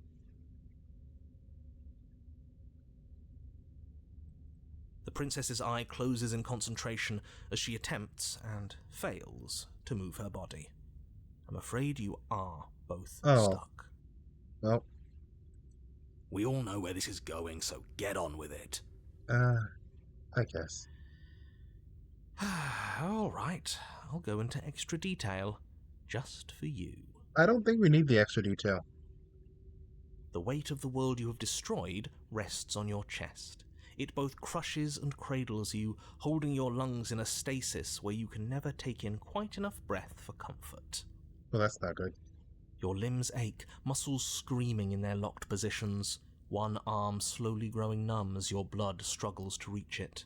The princess's eye closes in concentration as she attempts and fails to move her body. I'm afraid you are both stuck. Well. We all know where this is going, so get on with it. I guess. All right, I'll go into extra detail, just for you. I don't think we need the extra detail. The weight of the world you have destroyed rests on your chest. It both crushes and cradles you, holding your lungs in a stasis where you can never take in quite enough breath for comfort. Well, that's not good. Your limbs ache, muscles screaming in their locked positions, one arm slowly growing numb as your blood struggles to reach it.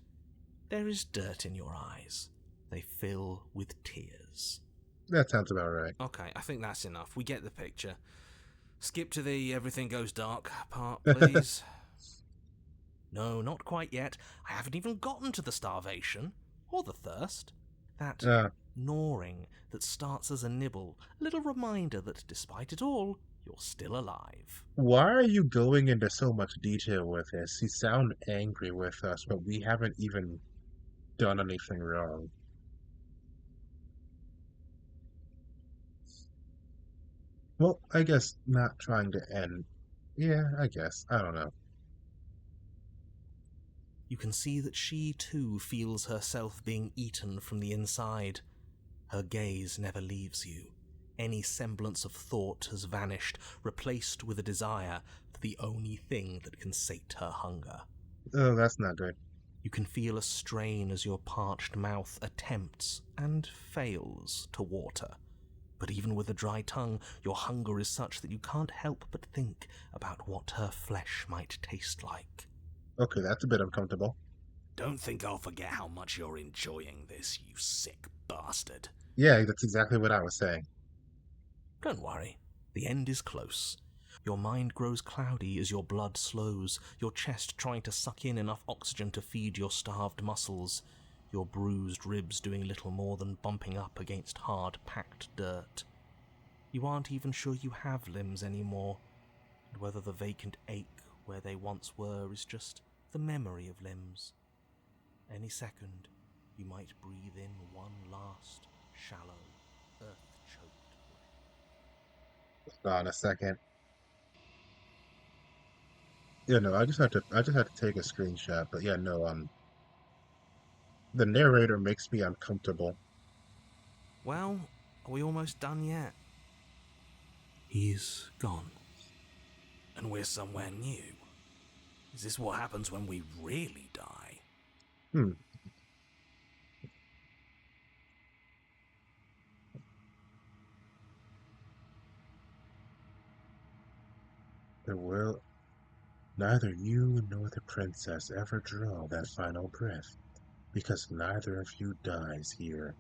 There is dirt in your eyes. They fill with tears. That sounds about right. Okay, I think that's enough. We get the picture. Skip to the everything goes dark part, please. No, not quite yet. I haven't even gotten to the starvation. Or the thirst. That gnawing that starts as a nibble. A little reminder that despite it all, you're still alive. Why are you going into so much detail with this? You sound angry with us, but we haven't even done anything wrong. Well, I guess not trying to end. Yeah, I guess. I don't know. You can see that she too feels herself being eaten from the inside. Her gaze never leaves you. Any semblance of thought has vanished, replaced with a desire for the only thing that can sate her hunger. Oh, that's not good. You can feel a strain as your parched mouth attempts and fails to water. But even with a dry tongue, your hunger is such that you can't help but think about what her flesh might taste like. Okay, that's a bit uncomfortable. Don't think I'll forget how much you're enjoying this, you sick bastard. Yeah, that's exactly what I was saying. Don't worry, the end is close. Your mind grows cloudy as your blood slows, your chest trying to suck in enough oxygen to feed your starved muscles, your bruised ribs doing little more than bumping up against hard, packed dirt. You aren't even sure you have limbs anymore, and whether the vacant ache where they once were is just the memory of limbs. Any second, you might breathe in one last, shallow, earth-choked breath. Hold on a second. Yeah, no, I just had to take a screenshot, but yeah, no, the narrator makes me uncomfortable. Well, are we almost done yet? He's gone. And we're somewhere new. Is this what happens when we really die? The world, neither you nor the princess ever draw that final breath, because neither of you dies here.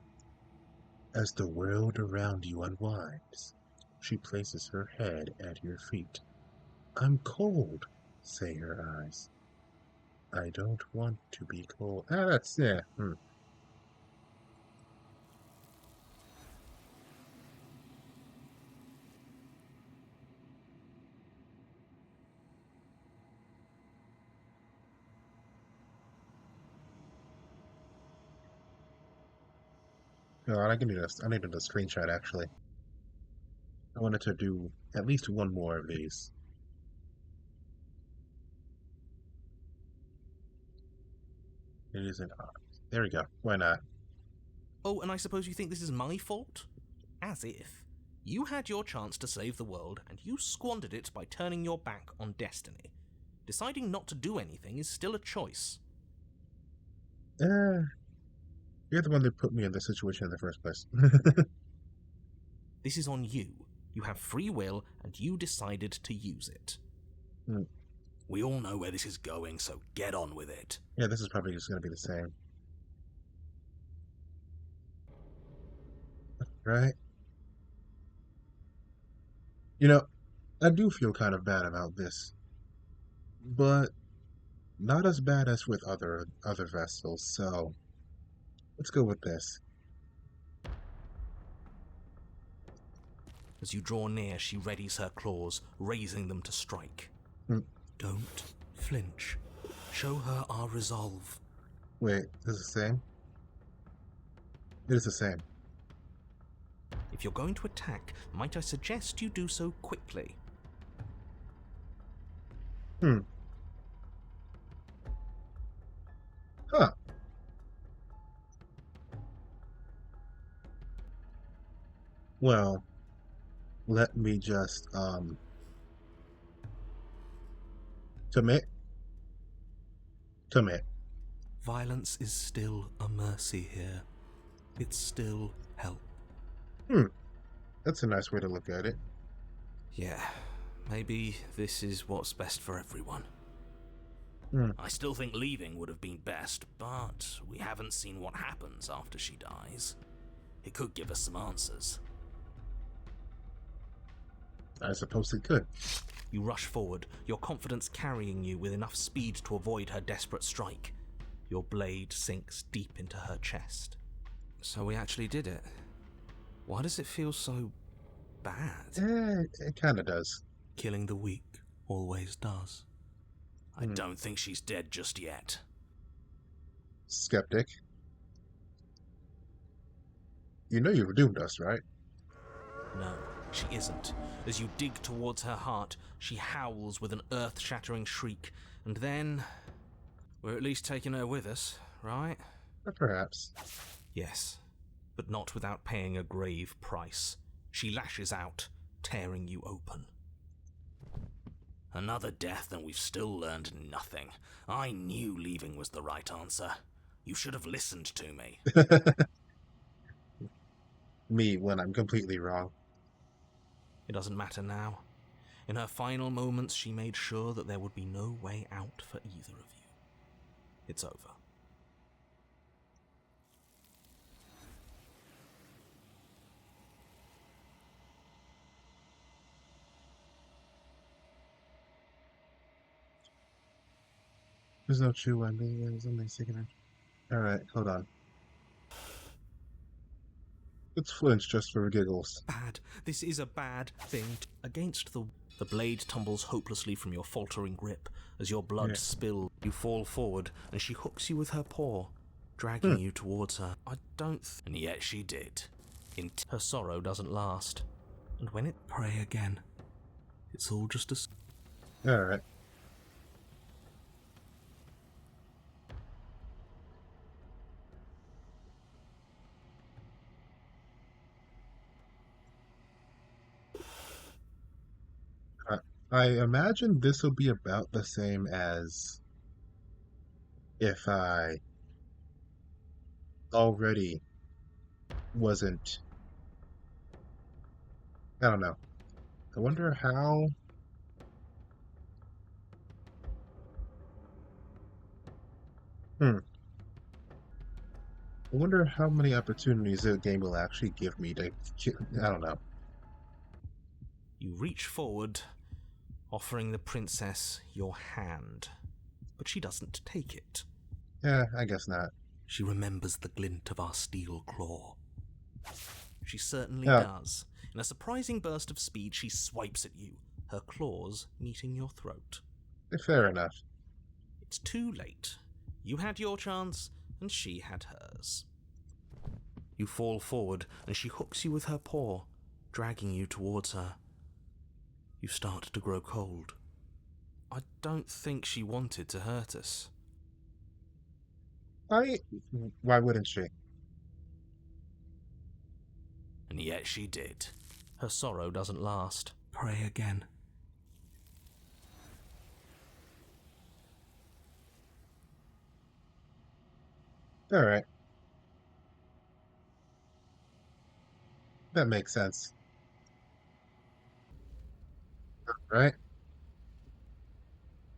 As the world around you unwinds, she places her head at your feet. I'm cold, say her eyes. I don't want to be cold. That's, yeah. No, I needed a screenshot, actually. I wanted to do at least one more of these. It isn't hot. There we go. Why not? Oh, and I suppose you think this is my fault? As if. You had your chance to save the world, and you squandered it by turning your back on destiny. Deciding not to do anything is still a choice. You're the one that put me in this situation in the first place. This is on you. You have free will, and you decided to use it. We all know where this is going, so get on with it. Yeah, this is probably just going to be the same. Right? You know, I do feel kind of bad about this, but not as bad as with other vessels, so let's go with this. As you draw near, she readies her claws, raising them to strike. Don't flinch. Show her our resolve. Wait, is it the same? It is the same. If you're going to attack, might I suggest you do so quickly? Huh. Well, let me just, Commit. Commit. Violence is still a mercy here. It's still help. That's a nice way to look at it. Yeah, maybe this is what's best for everyone. I still think leaving would have been best, but we haven't seen what happens after she dies. It could give us some answers. I suppose it could. You rush forward, your confidence carrying you with enough speed to avoid her desperate strike. Your blade sinks deep into her chest. So we actually did it. Why does it feel so bad? It kind of does. Killing the weak always does. I don't think she's dead just yet. Skeptic. You know you've doomed us, right? No, she isn't. As you dig towards her heart, she howls with an earth-shattering shriek, and then... we're at least taking her with us, right? Perhaps. Yes, but not without paying a grave price. She lashes out, tearing you open. Another death and we've still learned nothing. I knew leaving was the right answer. You should have listened to me. Me, when I'm completely wrong. It doesn't matter now. In her final moments, she made sure that there would be no way out for either of you. It's over. There's no true ending. There's only second. Alright, hold on. Let's flinch just for giggles. Bad. This is a bad thing. Against the blade tumbles hopelessly from your faltering grip. As your blood spills, you fall forward, and she hooks you with her paw, dragging you towards her. I don't and yet she did. Her sorrow doesn't last. And when it pray again, it's all just a... Alright. I imagine this will be about the same as if I already wasn't. I don't know. I wonder how. I wonder how many opportunities the game will actually give me to. I don't know. You reach forward, offering the princess your hand, but she doesn't take it. Yeah, I guess not. She remembers the glint of our steel claw. She certainly does. In a surprising burst of speed, she swipes at you, her claws meeting your throat. Fair enough. It's too late. You had your chance, and she had hers. You fall forward, and she hooks you with her paw, dragging you towards her. You start to grow cold. I don't think she wanted to hurt us. Why wouldn't she? And yet she did. Her sorrow doesn't last. Pray again. Alright. That makes sense. Alright.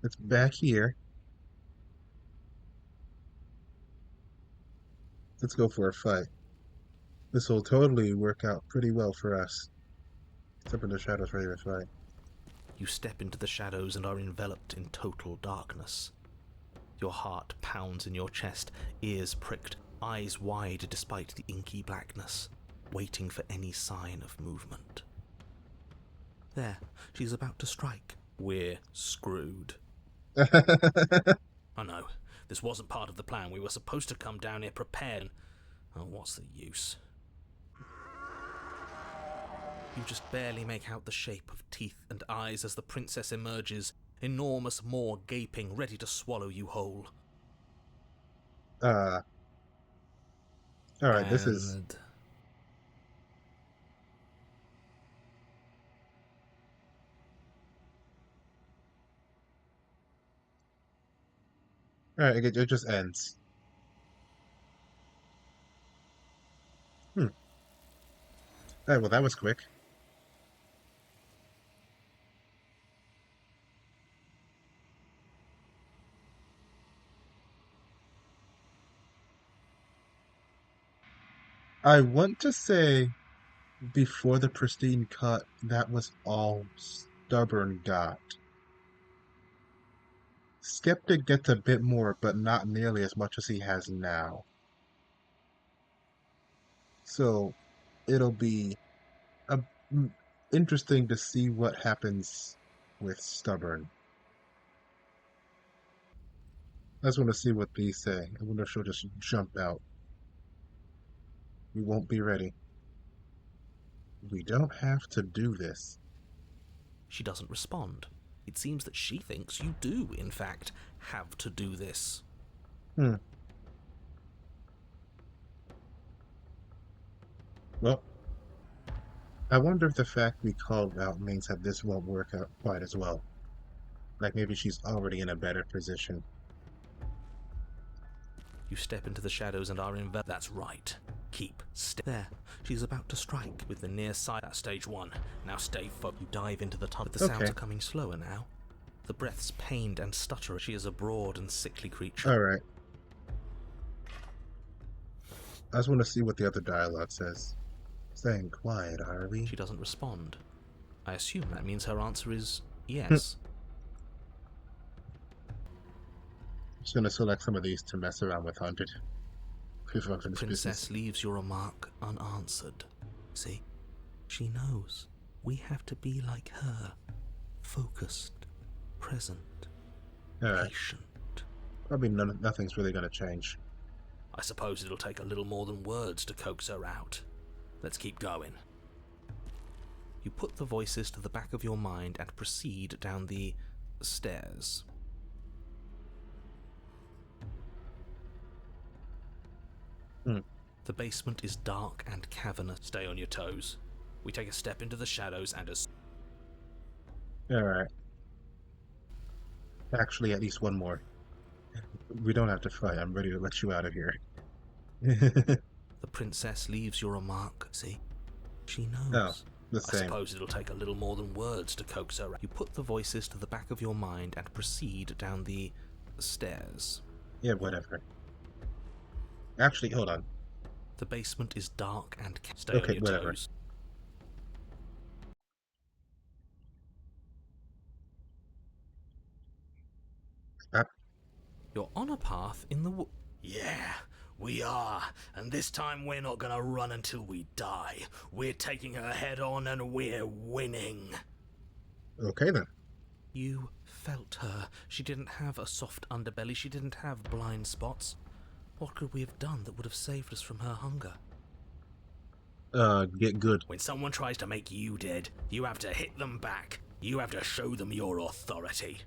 It's back here. Let's go for a fight. This will totally work out pretty well for us. Step in the shadows ready to fight. You step into the shadows and are enveloped in total darkness. Your heart pounds in your chest, ears pricked, eyes wide despite the inky blackness, waiting for any sign of movement. There, she's about to strike. We're screwed. I know, this wasn't part of the plan. We were supposed to come down here prepared. Oh, what's the use? You just barely make out the shape of teeth and eyes as the princess emerges, enormous maw gaping, ready to swallow you whole. Alright, this is... Alright, it just ends. Alright, well, that was quick. I want to say before the Pristine cut, that was all Stubborn got. Skeptic gets a bit more, but not nearly as much as he has now. So it'll be a, interesting to see what happens with Stubborn. I just want to see what these say. I wonder if she'll just jump out. We won't be ready. We don't have to do this. She doesn't respond. It seems that she thinks you do, in fact, have to do this. Well, I wonder if the fact we called out means that this won't work out quite as well. Like maybe she's already in a better position. You step into the shadows and are enveloped. That's right. Keep there. She's about to strike with the near side at stage 1. Now stay focused. You dive into the tunnel. But the sounds are coming slower now. The breath's pained and stutter. She is a broad and sickly creature. Alright. I just want to see what the other dialogue says. Staying quiet, are we? She doesn't respond. I assume that means her answer is yes. I'm just going to select some of these to mess around with Haunted. The princess leaves your remark unanswered. See? She knows. We have to be like her. Focused. Present. Patient. Probably nothing's really going to change. I suppose it'll take a little more than words to coax her out. Let's keep going. You put the voices to the back of your mind and proceed down the stairs. The basement is dark and cavernous. Stay on your toes. We take a step into the shadows and Alright. Actually, at least one more. We don't have to fight. I'm ready to let you out of here. The princess leaves your remark. See? She knows. No, the I same. suppose it'll take a little more than words to coax her out. You put the voices to the back of your mind and proceed down the stairs. Yeah, whatever. Actually, hold on. The basement is dark and stay on your toes. You're on a path in the Yeah, we are. And this time we're not gonna run until we die. We're taking her head on and we're winning. Okay then. You felt her. She didn't have a soft underbelly. She didn't have blind spots. What could we have done that would have saved us from her hunger? Get good. When someone tries to make you dead, you have to hit them back. You have to show them your authority.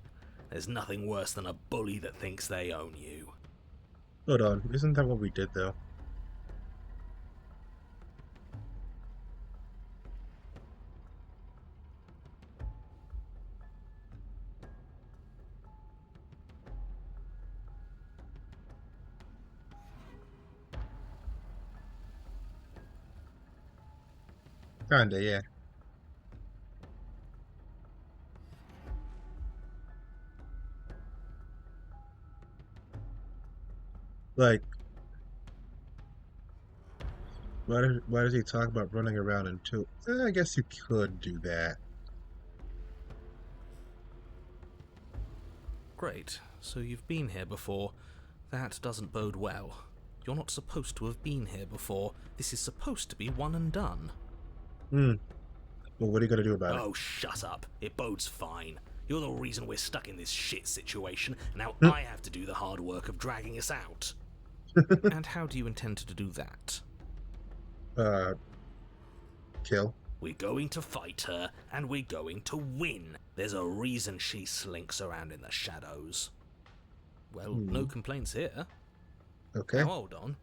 There's nothing worse than a bully that thinks they own you. Hold on. Isn't that what we did, though? Kinda, yeah. Like, why does he talk about running around in two? I guess you could do that. Great. So you've been here before. That doesn't bode well. You're not supposed to have been here before. This is supposed to be one and done. Well, what are you gonna do about it? Oh, shut up. It bodes fine. You're the reason we're stuck in this shit situation, and now I have to do the hard work of dragging us out. And how do you intend to do that? Kill. We're going to fight her, and we're going to win. There's a reason she slinks around in the shadows. Well, no complaints here. Okay. Now, hold on.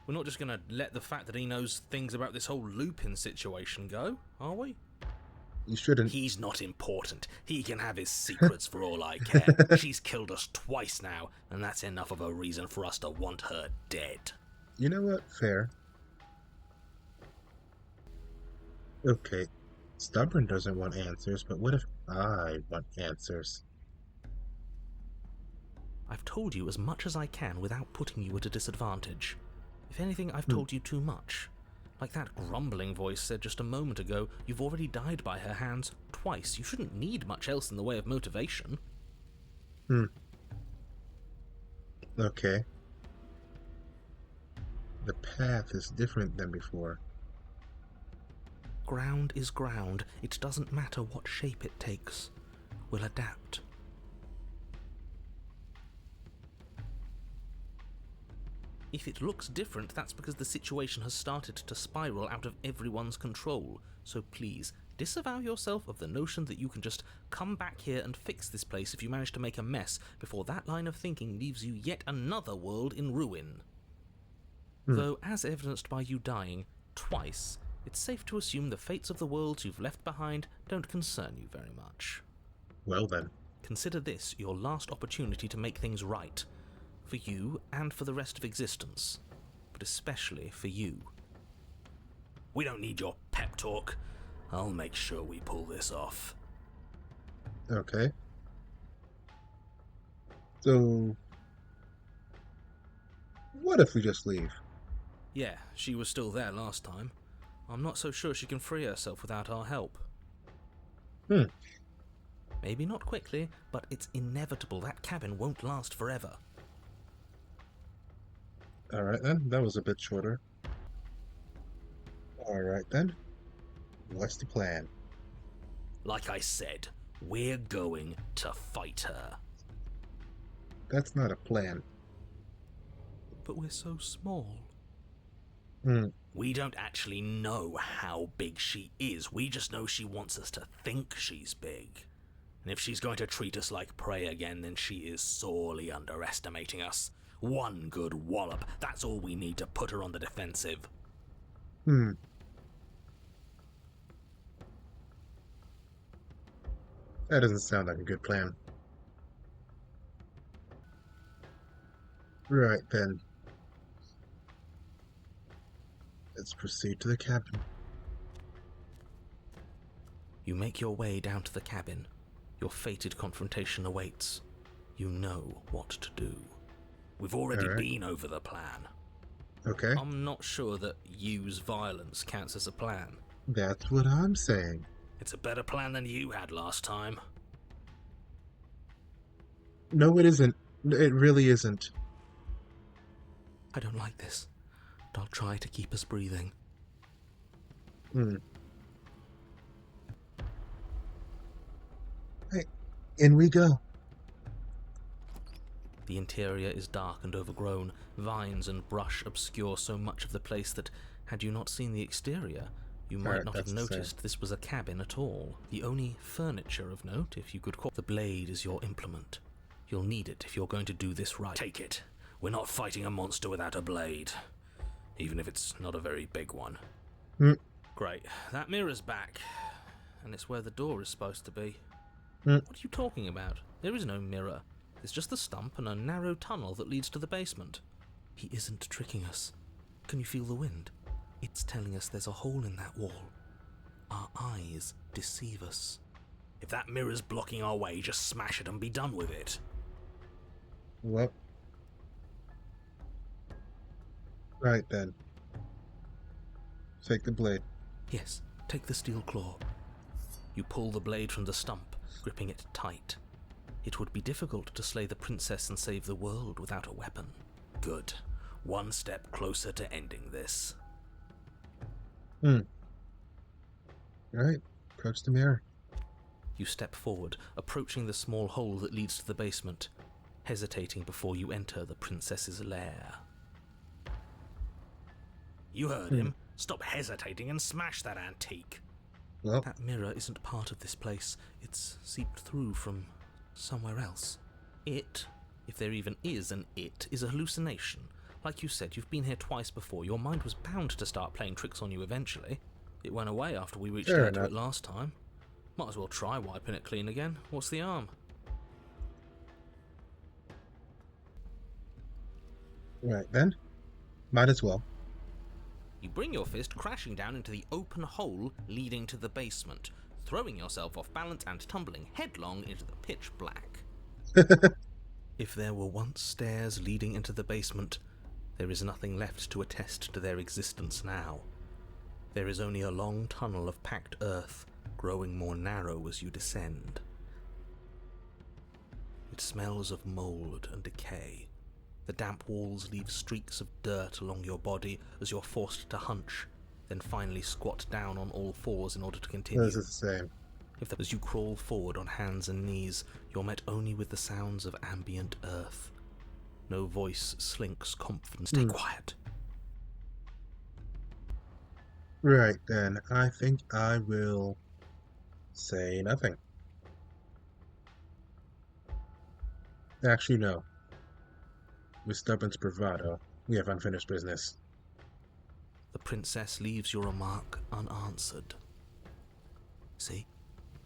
We're not just going to let the fact that he knows things about this whole Lupin situation go, are we? You shouldn't. He's not important. He can have his secrets for all I care. She's killed us twice now, and that's enough of a reason for us to want her dead. You know what? Fair. Okay. Stubborn doesn't want answers, but what if I want answers? I've told you as much as I can without putting you at a disadvantage. If anything, I've told you too much. Like that grumbling voice said just a moment ago, you've already died by her hands twice. You shouldn't need much else in the way of motivation. Okay. The path is different than before. Ground is ground. It doesn't matter what shape it takes. We'll adapt. If it looks different, that's because the situation has started to spiral out of everyone's control. So please, disavow yourself of the notion that you can just come back here and fix this place if you manage to make a mess before that line of thinking leaves you yet another world in ruin. Though, as evidenced by you dying twice, it's safe to assume the fates of the worlds you've left behind don't concern you very much. Well then. Consider this your last opportunity to make things right. For you and for the rest of existence. But especially for you. We don't need your pep talk. I'll make sure we pull this off. Okay. So, what if we just leave? Yeah, she was still there last time. I'm not so sure she can free herself without our help. Maybe not quickly, but it's inevitable that cabin won't last forever. Alright then, that was a bit shorter. Alright then, what's the plan? Like I said, we're going to fight her. That's not a plan. But we're so small. We don't actually know how big she is. We just know she wants us to think she's big. And if she's going to treat us like prey again, then she is sorely underestimating us. One good wallop, that's all we need to put her on the defensive. That doesn't sound like a good plan. Right then. Let's proceed to the cabin. You make your way down to the cabin. Your fated confrontation awaits. You know what to do. We've already been over the plan. Okay. I'm not sure that use violence counts as a plan. That's what I'm saying. It's a better plan than you had last time. No, it isn't. It really isn't. I don't like this. But I'll try to keep us breathing. Hey, in we go. The interior is dark and overgrown. Vines and brush obscure so much of the place that, had you not seen the exterior, you might not have noticed this was a cabin at all. The only furniture of note, if you could call the blade, is your implement. You'll need it if you're going to do this right. Take it. We're not fighting a monster without a blade. Even if it's not a very big one. Great. That mirror's back. And it's where the door is supposed to be. What are you talking about? There is no mirror. There's just the stump and a narrow tunnel that leads to the basement. He isn't tricking us. Can you feel the wind? It's telling us there's a hole in that wall. Our eyes deceive us. If that mirror's blocking our way, just smash it and be done with it. Well. Right then. Take the blade. Yes, take the steel claw. You pull the blade from the stump, gripping it tight. It would be difficult to slay the princess and save the world without a weapon. Good. One step closer to ending this. Right. Approach the mirror. You step forward, approaching the small hole that leads to the basement, hesitating before you enter the princess's lair. You heard him. Stop hesitating and smash that antique. Well. That mirror isn't part of this place. It's seeped through from somewhere else. It, if there even is an it, is a hallucination. Like you said, you've been here twice before. Your mind was bound to start playing tricks on you eventually. It went away after we reached out to it last time. Might as well try wiping it clean again. What's the harm? Right then. Might as well. You bring your fist crashing down into the open hole leading to the basement, throwing yourself off balance and tumbling headlong into the pitch black. If there were once stairs leading into the basement, there is nothing left to attest to their existence now. There is only a long tunnel of packed earth, growing more narrow as you descend. It smells of mould and decay. The damp walls leave streaks of dirt along your body as you're forced to hunch, then finally squat down on all fours in order to continue. This is the same. As you crawl forward on hands and knees, you're met only with the sounds of ambient earth. No voice slinks confident. Stay quiet. Right then, I think I will say nothing. Actually, no. With stubborn bravado, we have unfinished business. The princess leaves your remark unanswered. See?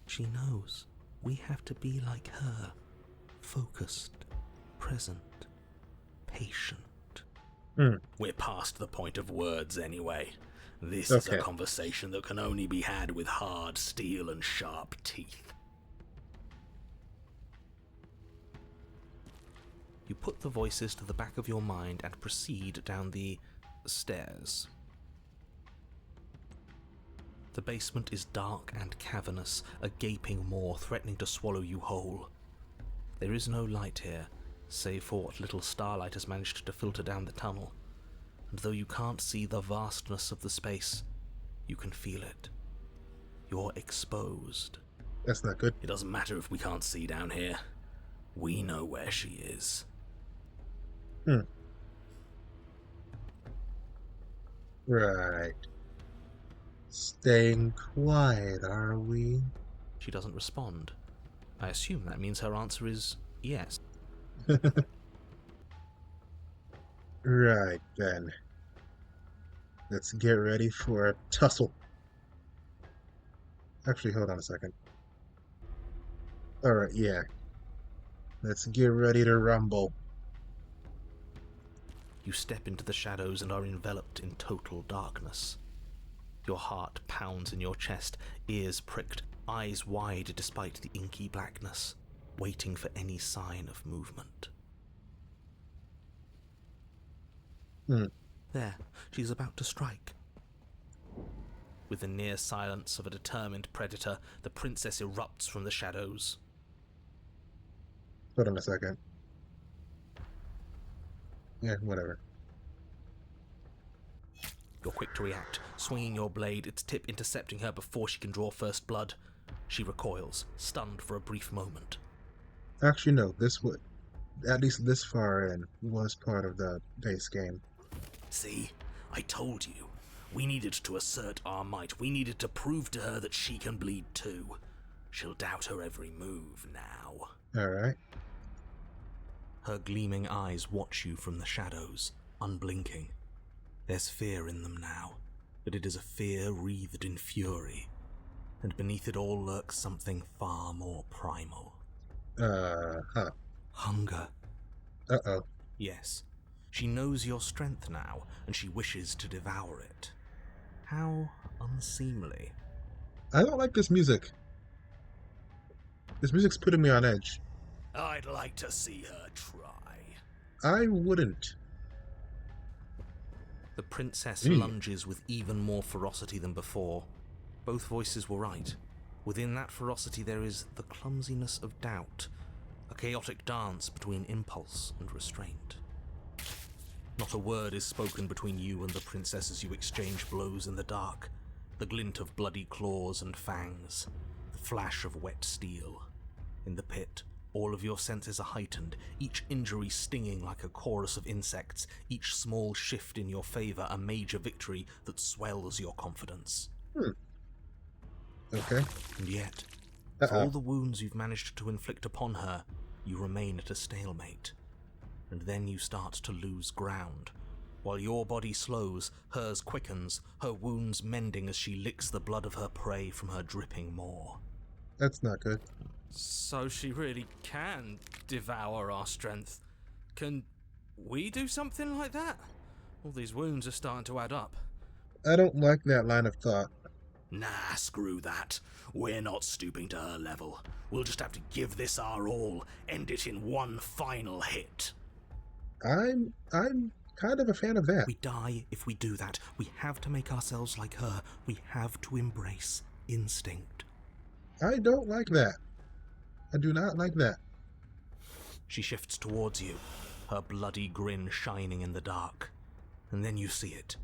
She knows. We have to be like her. Focused, present, patient. We're past the point of words anyway. This is a conversation that can only be had with hard steel and sharp teeth. You put the voices to the back of your mind and proceed down the stairs. The basement is dark and cavernous, a gaping maw threatening to swallow you whole. There is no light here, save for what little starlight has managed to filter down the tunnel. And though you can't see the vastness of the space, you can feel it. You're exposed. That's not good. It doesn't matter if we can't see down here. We know where she is. Right. Staying quiet, are we? She doesn't respond. I assume that means her answer is yes. Right then. Let's get ready for a tussle. Actually, hold on a second. Alright, yeah. Let's get ready to rumble. You step into the shadows and are enveloped in total darkness. Your heart pounds in your chest, ears pricked, eyes wide despite the inky blackness, waiting for any sign of movement. There, she's about to strike. With the near silence of a determined predator, the princess erupts from the shadows. Hold on a second. Yeah, whatever. You're quick to react, swinging your blade, its tip intercepting her before she can draw first blood. She recoils, stunned for a brief moment. Actually, no, this would, at least this far in, was part of the base game. See? I told you. We needed to assert our might. We needed to prove to her that she can bleed too. She'll doubt her every move now. Alright. Her gleaming eyes watch you from the shadows, unblinking. There's fear in them now, but it is a fear wreathed in fury, and beneath it all lurks something far more primal. Hunger. Uh-oh. Yes, she knows your strength now, and she wishes to devour it. How unseemly. I don't like this music. This music's putting me on edge. I'd like to see her try. I wouldn't. The princess lunges with even more ferocity than before. Both voices were right. Within that ferocity there is the clumsiness of doubt, a chaotic dance between impulse and restraint. Not a word is spoken between you and the princess as you exchange blows in the dark. The glint of bloody claws and fangs, the flash of wet steel. In the pit, all of your senses are heightened, each injury stinging like a chorus of insects, each small shift in your favor a major victory that swells your confidence. Okay. And yet, for all the wounds you've managed to inflict upon her, you remain at a stalemate. And then you start to lose ground. While your body slows, hers quickens, her wounds mending as she licks the blood of her prey from her dripping maw. That's not good. So she really can devour our strength. Can we do something like that? All these wounds are starting to add up. I don't like that line of thought. Nah, screw that. We're not stooping to her level. We'll just have to give this our all, end it in one final hit. I'm kind of a fan of that. We die if we do that. We have to make ourselves like her. We have to embrace instinct. I don't like that. I do not like that. She shifts towards you, her bloody grin shining in the dark. And then you see it.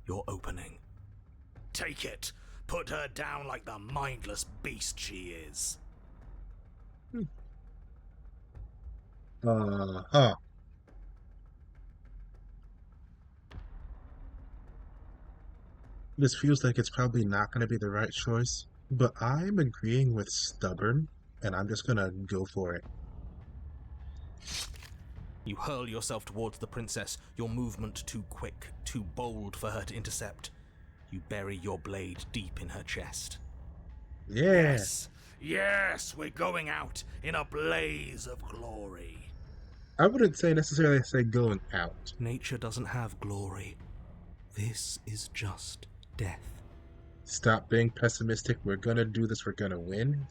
Your opening. Take it. Put her down like the mindless beast she is. Uh-huh. This feels like it's probably not going to be the right choice, but I'm agreeing with stubborn, and I'm just going to go for it. You hurl yourself towards the princess, your movement too quick, too bold for her to intercept. You bury your blade deep in her chest. Yeah. Yes, we're going out in a blaze of glory. I wouldn't necessarily say going out. Nature doesn't have glory. This is just death. Stop being pessimistic. We're going to do this. We're going to win.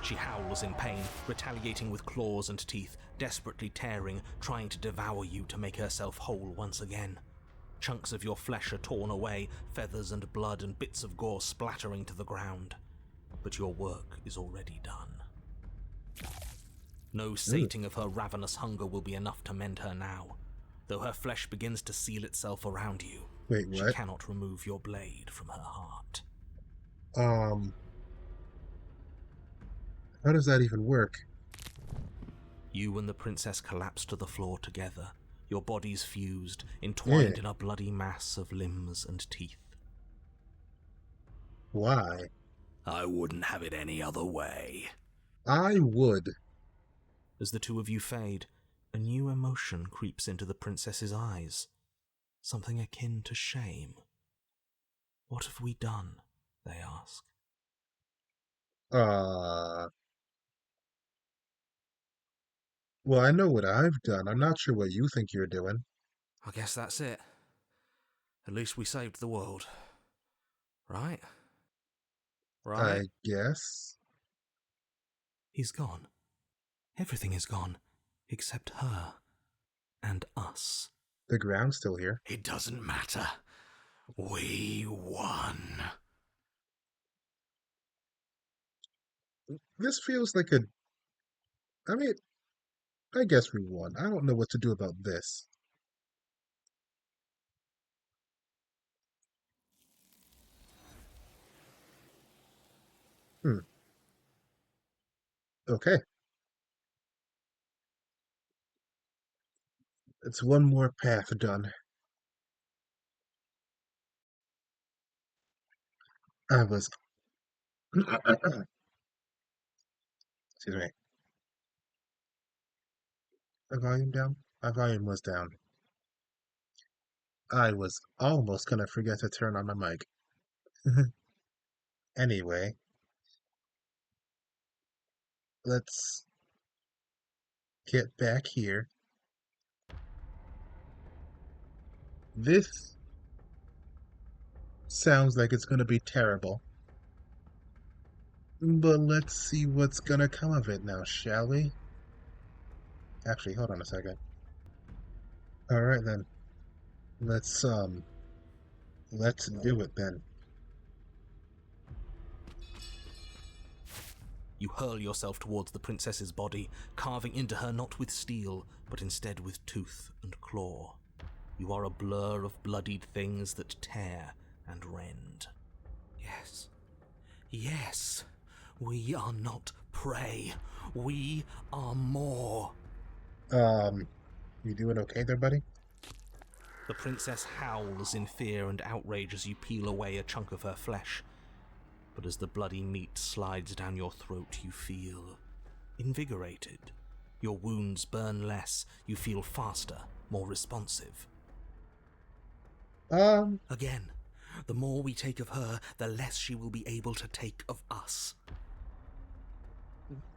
She howls in pain, retaliating with claws and teeth, desperately tearing, trying to devour you to make herself whole once again. Chunks of your flesh are torn away, feathers and blood and bits of gore splattering to the ground. But your work is already done. No sating of her ravenous hunger will be enough to mend her now. Though her flesh begins to seal itself around you, Wait, she what? cannot remove your blade from her heart. How does that even work? You and the princess collapse to the floor together, your bodies fused, entwined in a bloody mass of limbs and teeth. Why? I wouldn't have it any other way. I would. As the two of you fade, a new emotion creeps into the princess's eyes. Something akin to shame. What have we done? They ask. Well, I know what I've done. I'm not sure what you think you're doing. I guess that's it. At least we saved the world. Right? Right? I guess. He's gone. Everything is gone. Except her. And us. The ground's still here. It doesn't matter. We won. This feels like I mean, I guess we won. I don't know what to do about this. Okay. It's one more path done. I was... Excuse me. My volume down? My volume was down. I was almost gonna forget to turn on my mic. Anyway, let's get back here. This sounds like it's gonna be terrible. But let's see what's gonna come of it now, shall we? Actually, hold on a second. Alright then. Let's do it then. You hurl yourself towards the princess's body, carving into her not with steel, but instead with tooth and claw. You are a blur of bloodied things that tear and rend. Yes. Yes. We are not prey. We are more. You doing okay there, buddy? The princess howls in fear and outrage as you peel away a chunk of her flesh. But as the bloody meat slides down your throat, you feel invigorated. Your wounds burn less. You feel faster, more responsive. Again, the more we take of her, the less she will be able to take of us.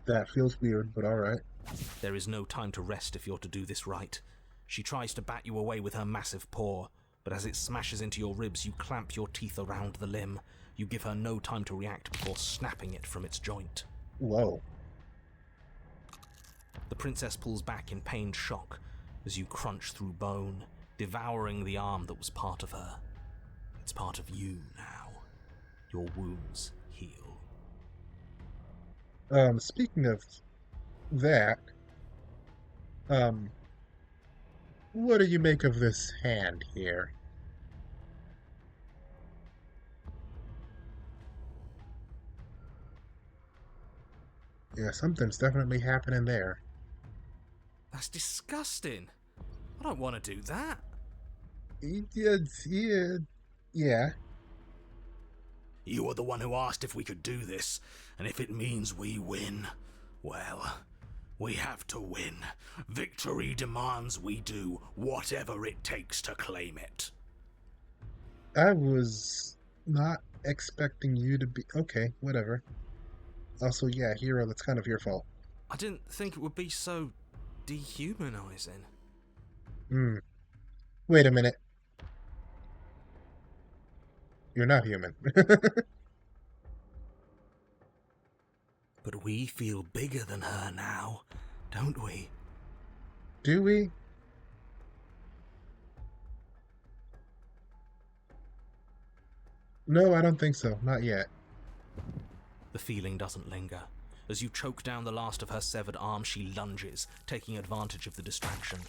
That feels weird, but alright. There is no time to rest if you're to do this right. She tries to bat you away with her massive paw, but as it smashes into your ribs, you clamp your teeth around the limb. You give her no time to react before snapping it from its joint. Whoa. The princess pulls back in pained shock as you crunch through bone, devouring the arm that was part of her. It's part of you now. Your wounds heal. Speaking of that, what do you make of this hand here? Yeah, something's definitely happening there. That's disgusting. I don't want to do that. Yeah. You are the one who asked if we could do this, and if it means we win, well, we have to win. Victory demands we do whatever it takes to claim it. I was not expecting you to be... Okay, whatever. Also, yeah, hero, that's kind of your fault. I didn't think it would be so dehumanizing. Wait a minute. You're not human. But we feel bigger than her now, don't we? Do we? No, I don't think so. Not yet. The feeling doesn't linger. As you choke down the last of her severed arm, she lunges, taking advantage of the distraction.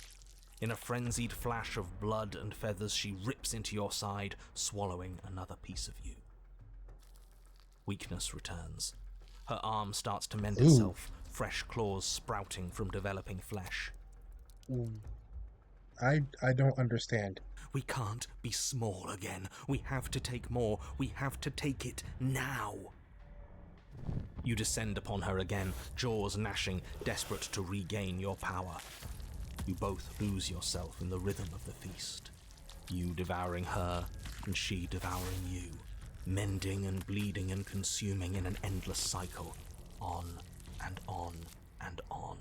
In a frenzied flash of blood and feathers, she rips into your side, swallowing another piece of you. Weakness returns. Her arm starts to mend itself, fresh claws sprouting from developing flesh. I don't understand. We can't be small again. We have to take more. We have to take it now. You descend upon her again, jaws gnashing, desperate to regain your power. You both lose yourself in the rhythm of the feast. You devouring her, and she devouring you. Mending and bleeding and consuming in an endless cycle. On and on and on.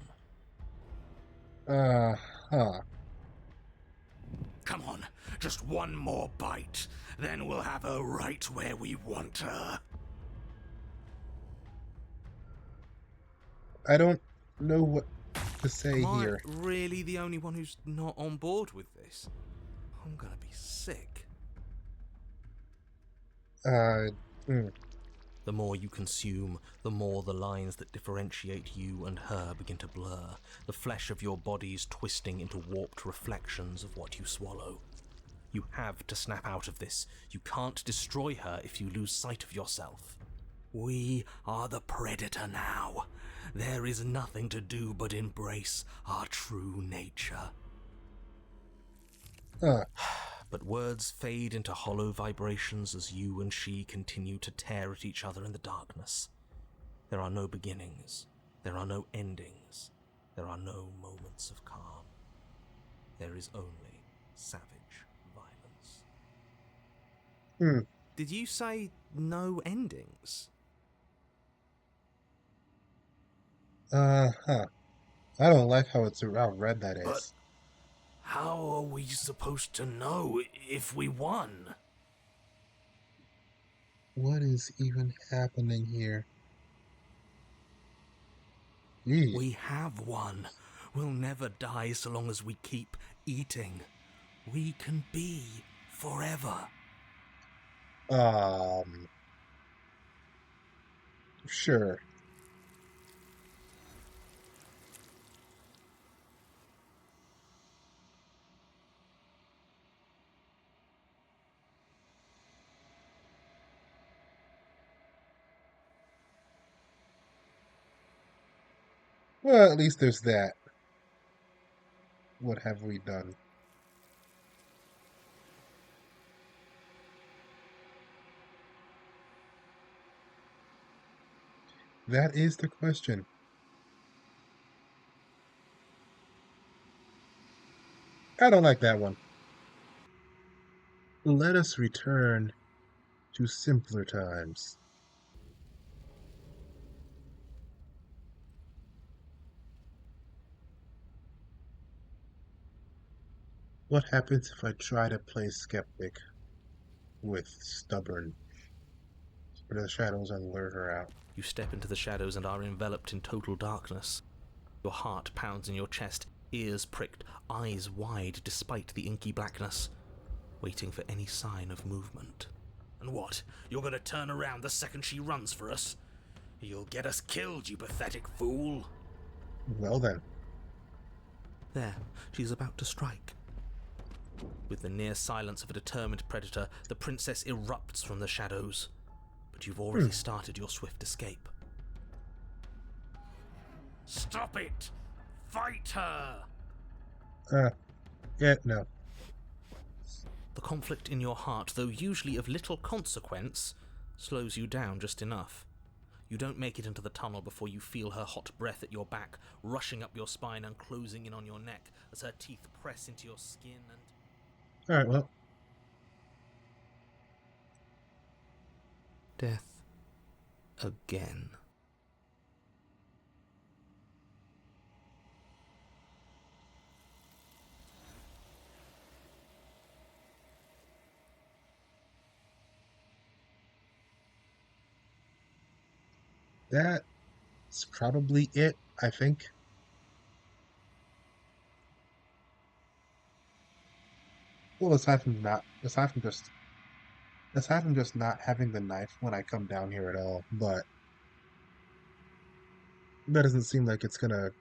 Come on, just one more bite. Then we'll have her right where we want her. I don't know what to say here. Am I really the only one who's not on board with this? I'm gonna be sick. The more you consume, the more the lines that differentiate you and her begin to blur, the flesh of your bodies twisting into warped reflections of what you swallow. You have to snap out of this. You can't destroy her if you lose sight of yourself. We are the predator now. There is nothing to do but embrace our true nature. But words fade into hollow vibrations as you and she continue to tear at each other in the darkness. There are no beginnings. There are no endings. There are no moments of calm. There is only savage violence. Did you say no endings? I don't like how red that is. But how are we supposed to know if we won? What is even happening here? We have won. We'll never die so long as we keep eating. We can be forever. Sure. Well, at least there's that. What have we done? That is the question. I don't like that one. Let us return to simpler times. What happens if I try to play Skeptic with Stubborn? Or the shadows and lure her out? You step into the shadows and are enveloped in total darkness. Your heart pounds in your chest, ears pricked, eyes wide despite the inky blackness, waiting for any sign of movement. And what? You're gonna turn around the second she runs for us? You'll get us killed, you pathetic fool. Well then. There, she's about to strike. With the near silence of a determined predator, the princess erupts from the shadows. But you've already started your swift escape. Stop it! Fight her! Yeah, no. The conflict in your heart, though usually of little consequence, slows you down just enough. You don't make it into the tunnel before you feel her hot breath at your back, rushing up your spine and closing in on your neck as her teeth press into your skin and... Alright, well. Death. Again. That's probably it, I think. Well, aside from just not having the knife when I come down here at all, but that doesn't seem like it's gonna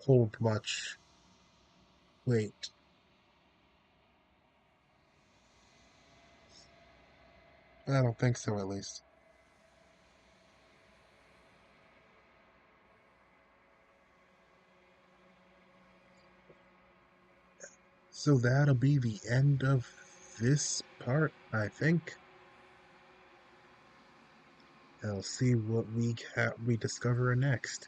hold much weight. I don't think so, at least. So that'll be the end of this part, I think. I'll see what we discover next.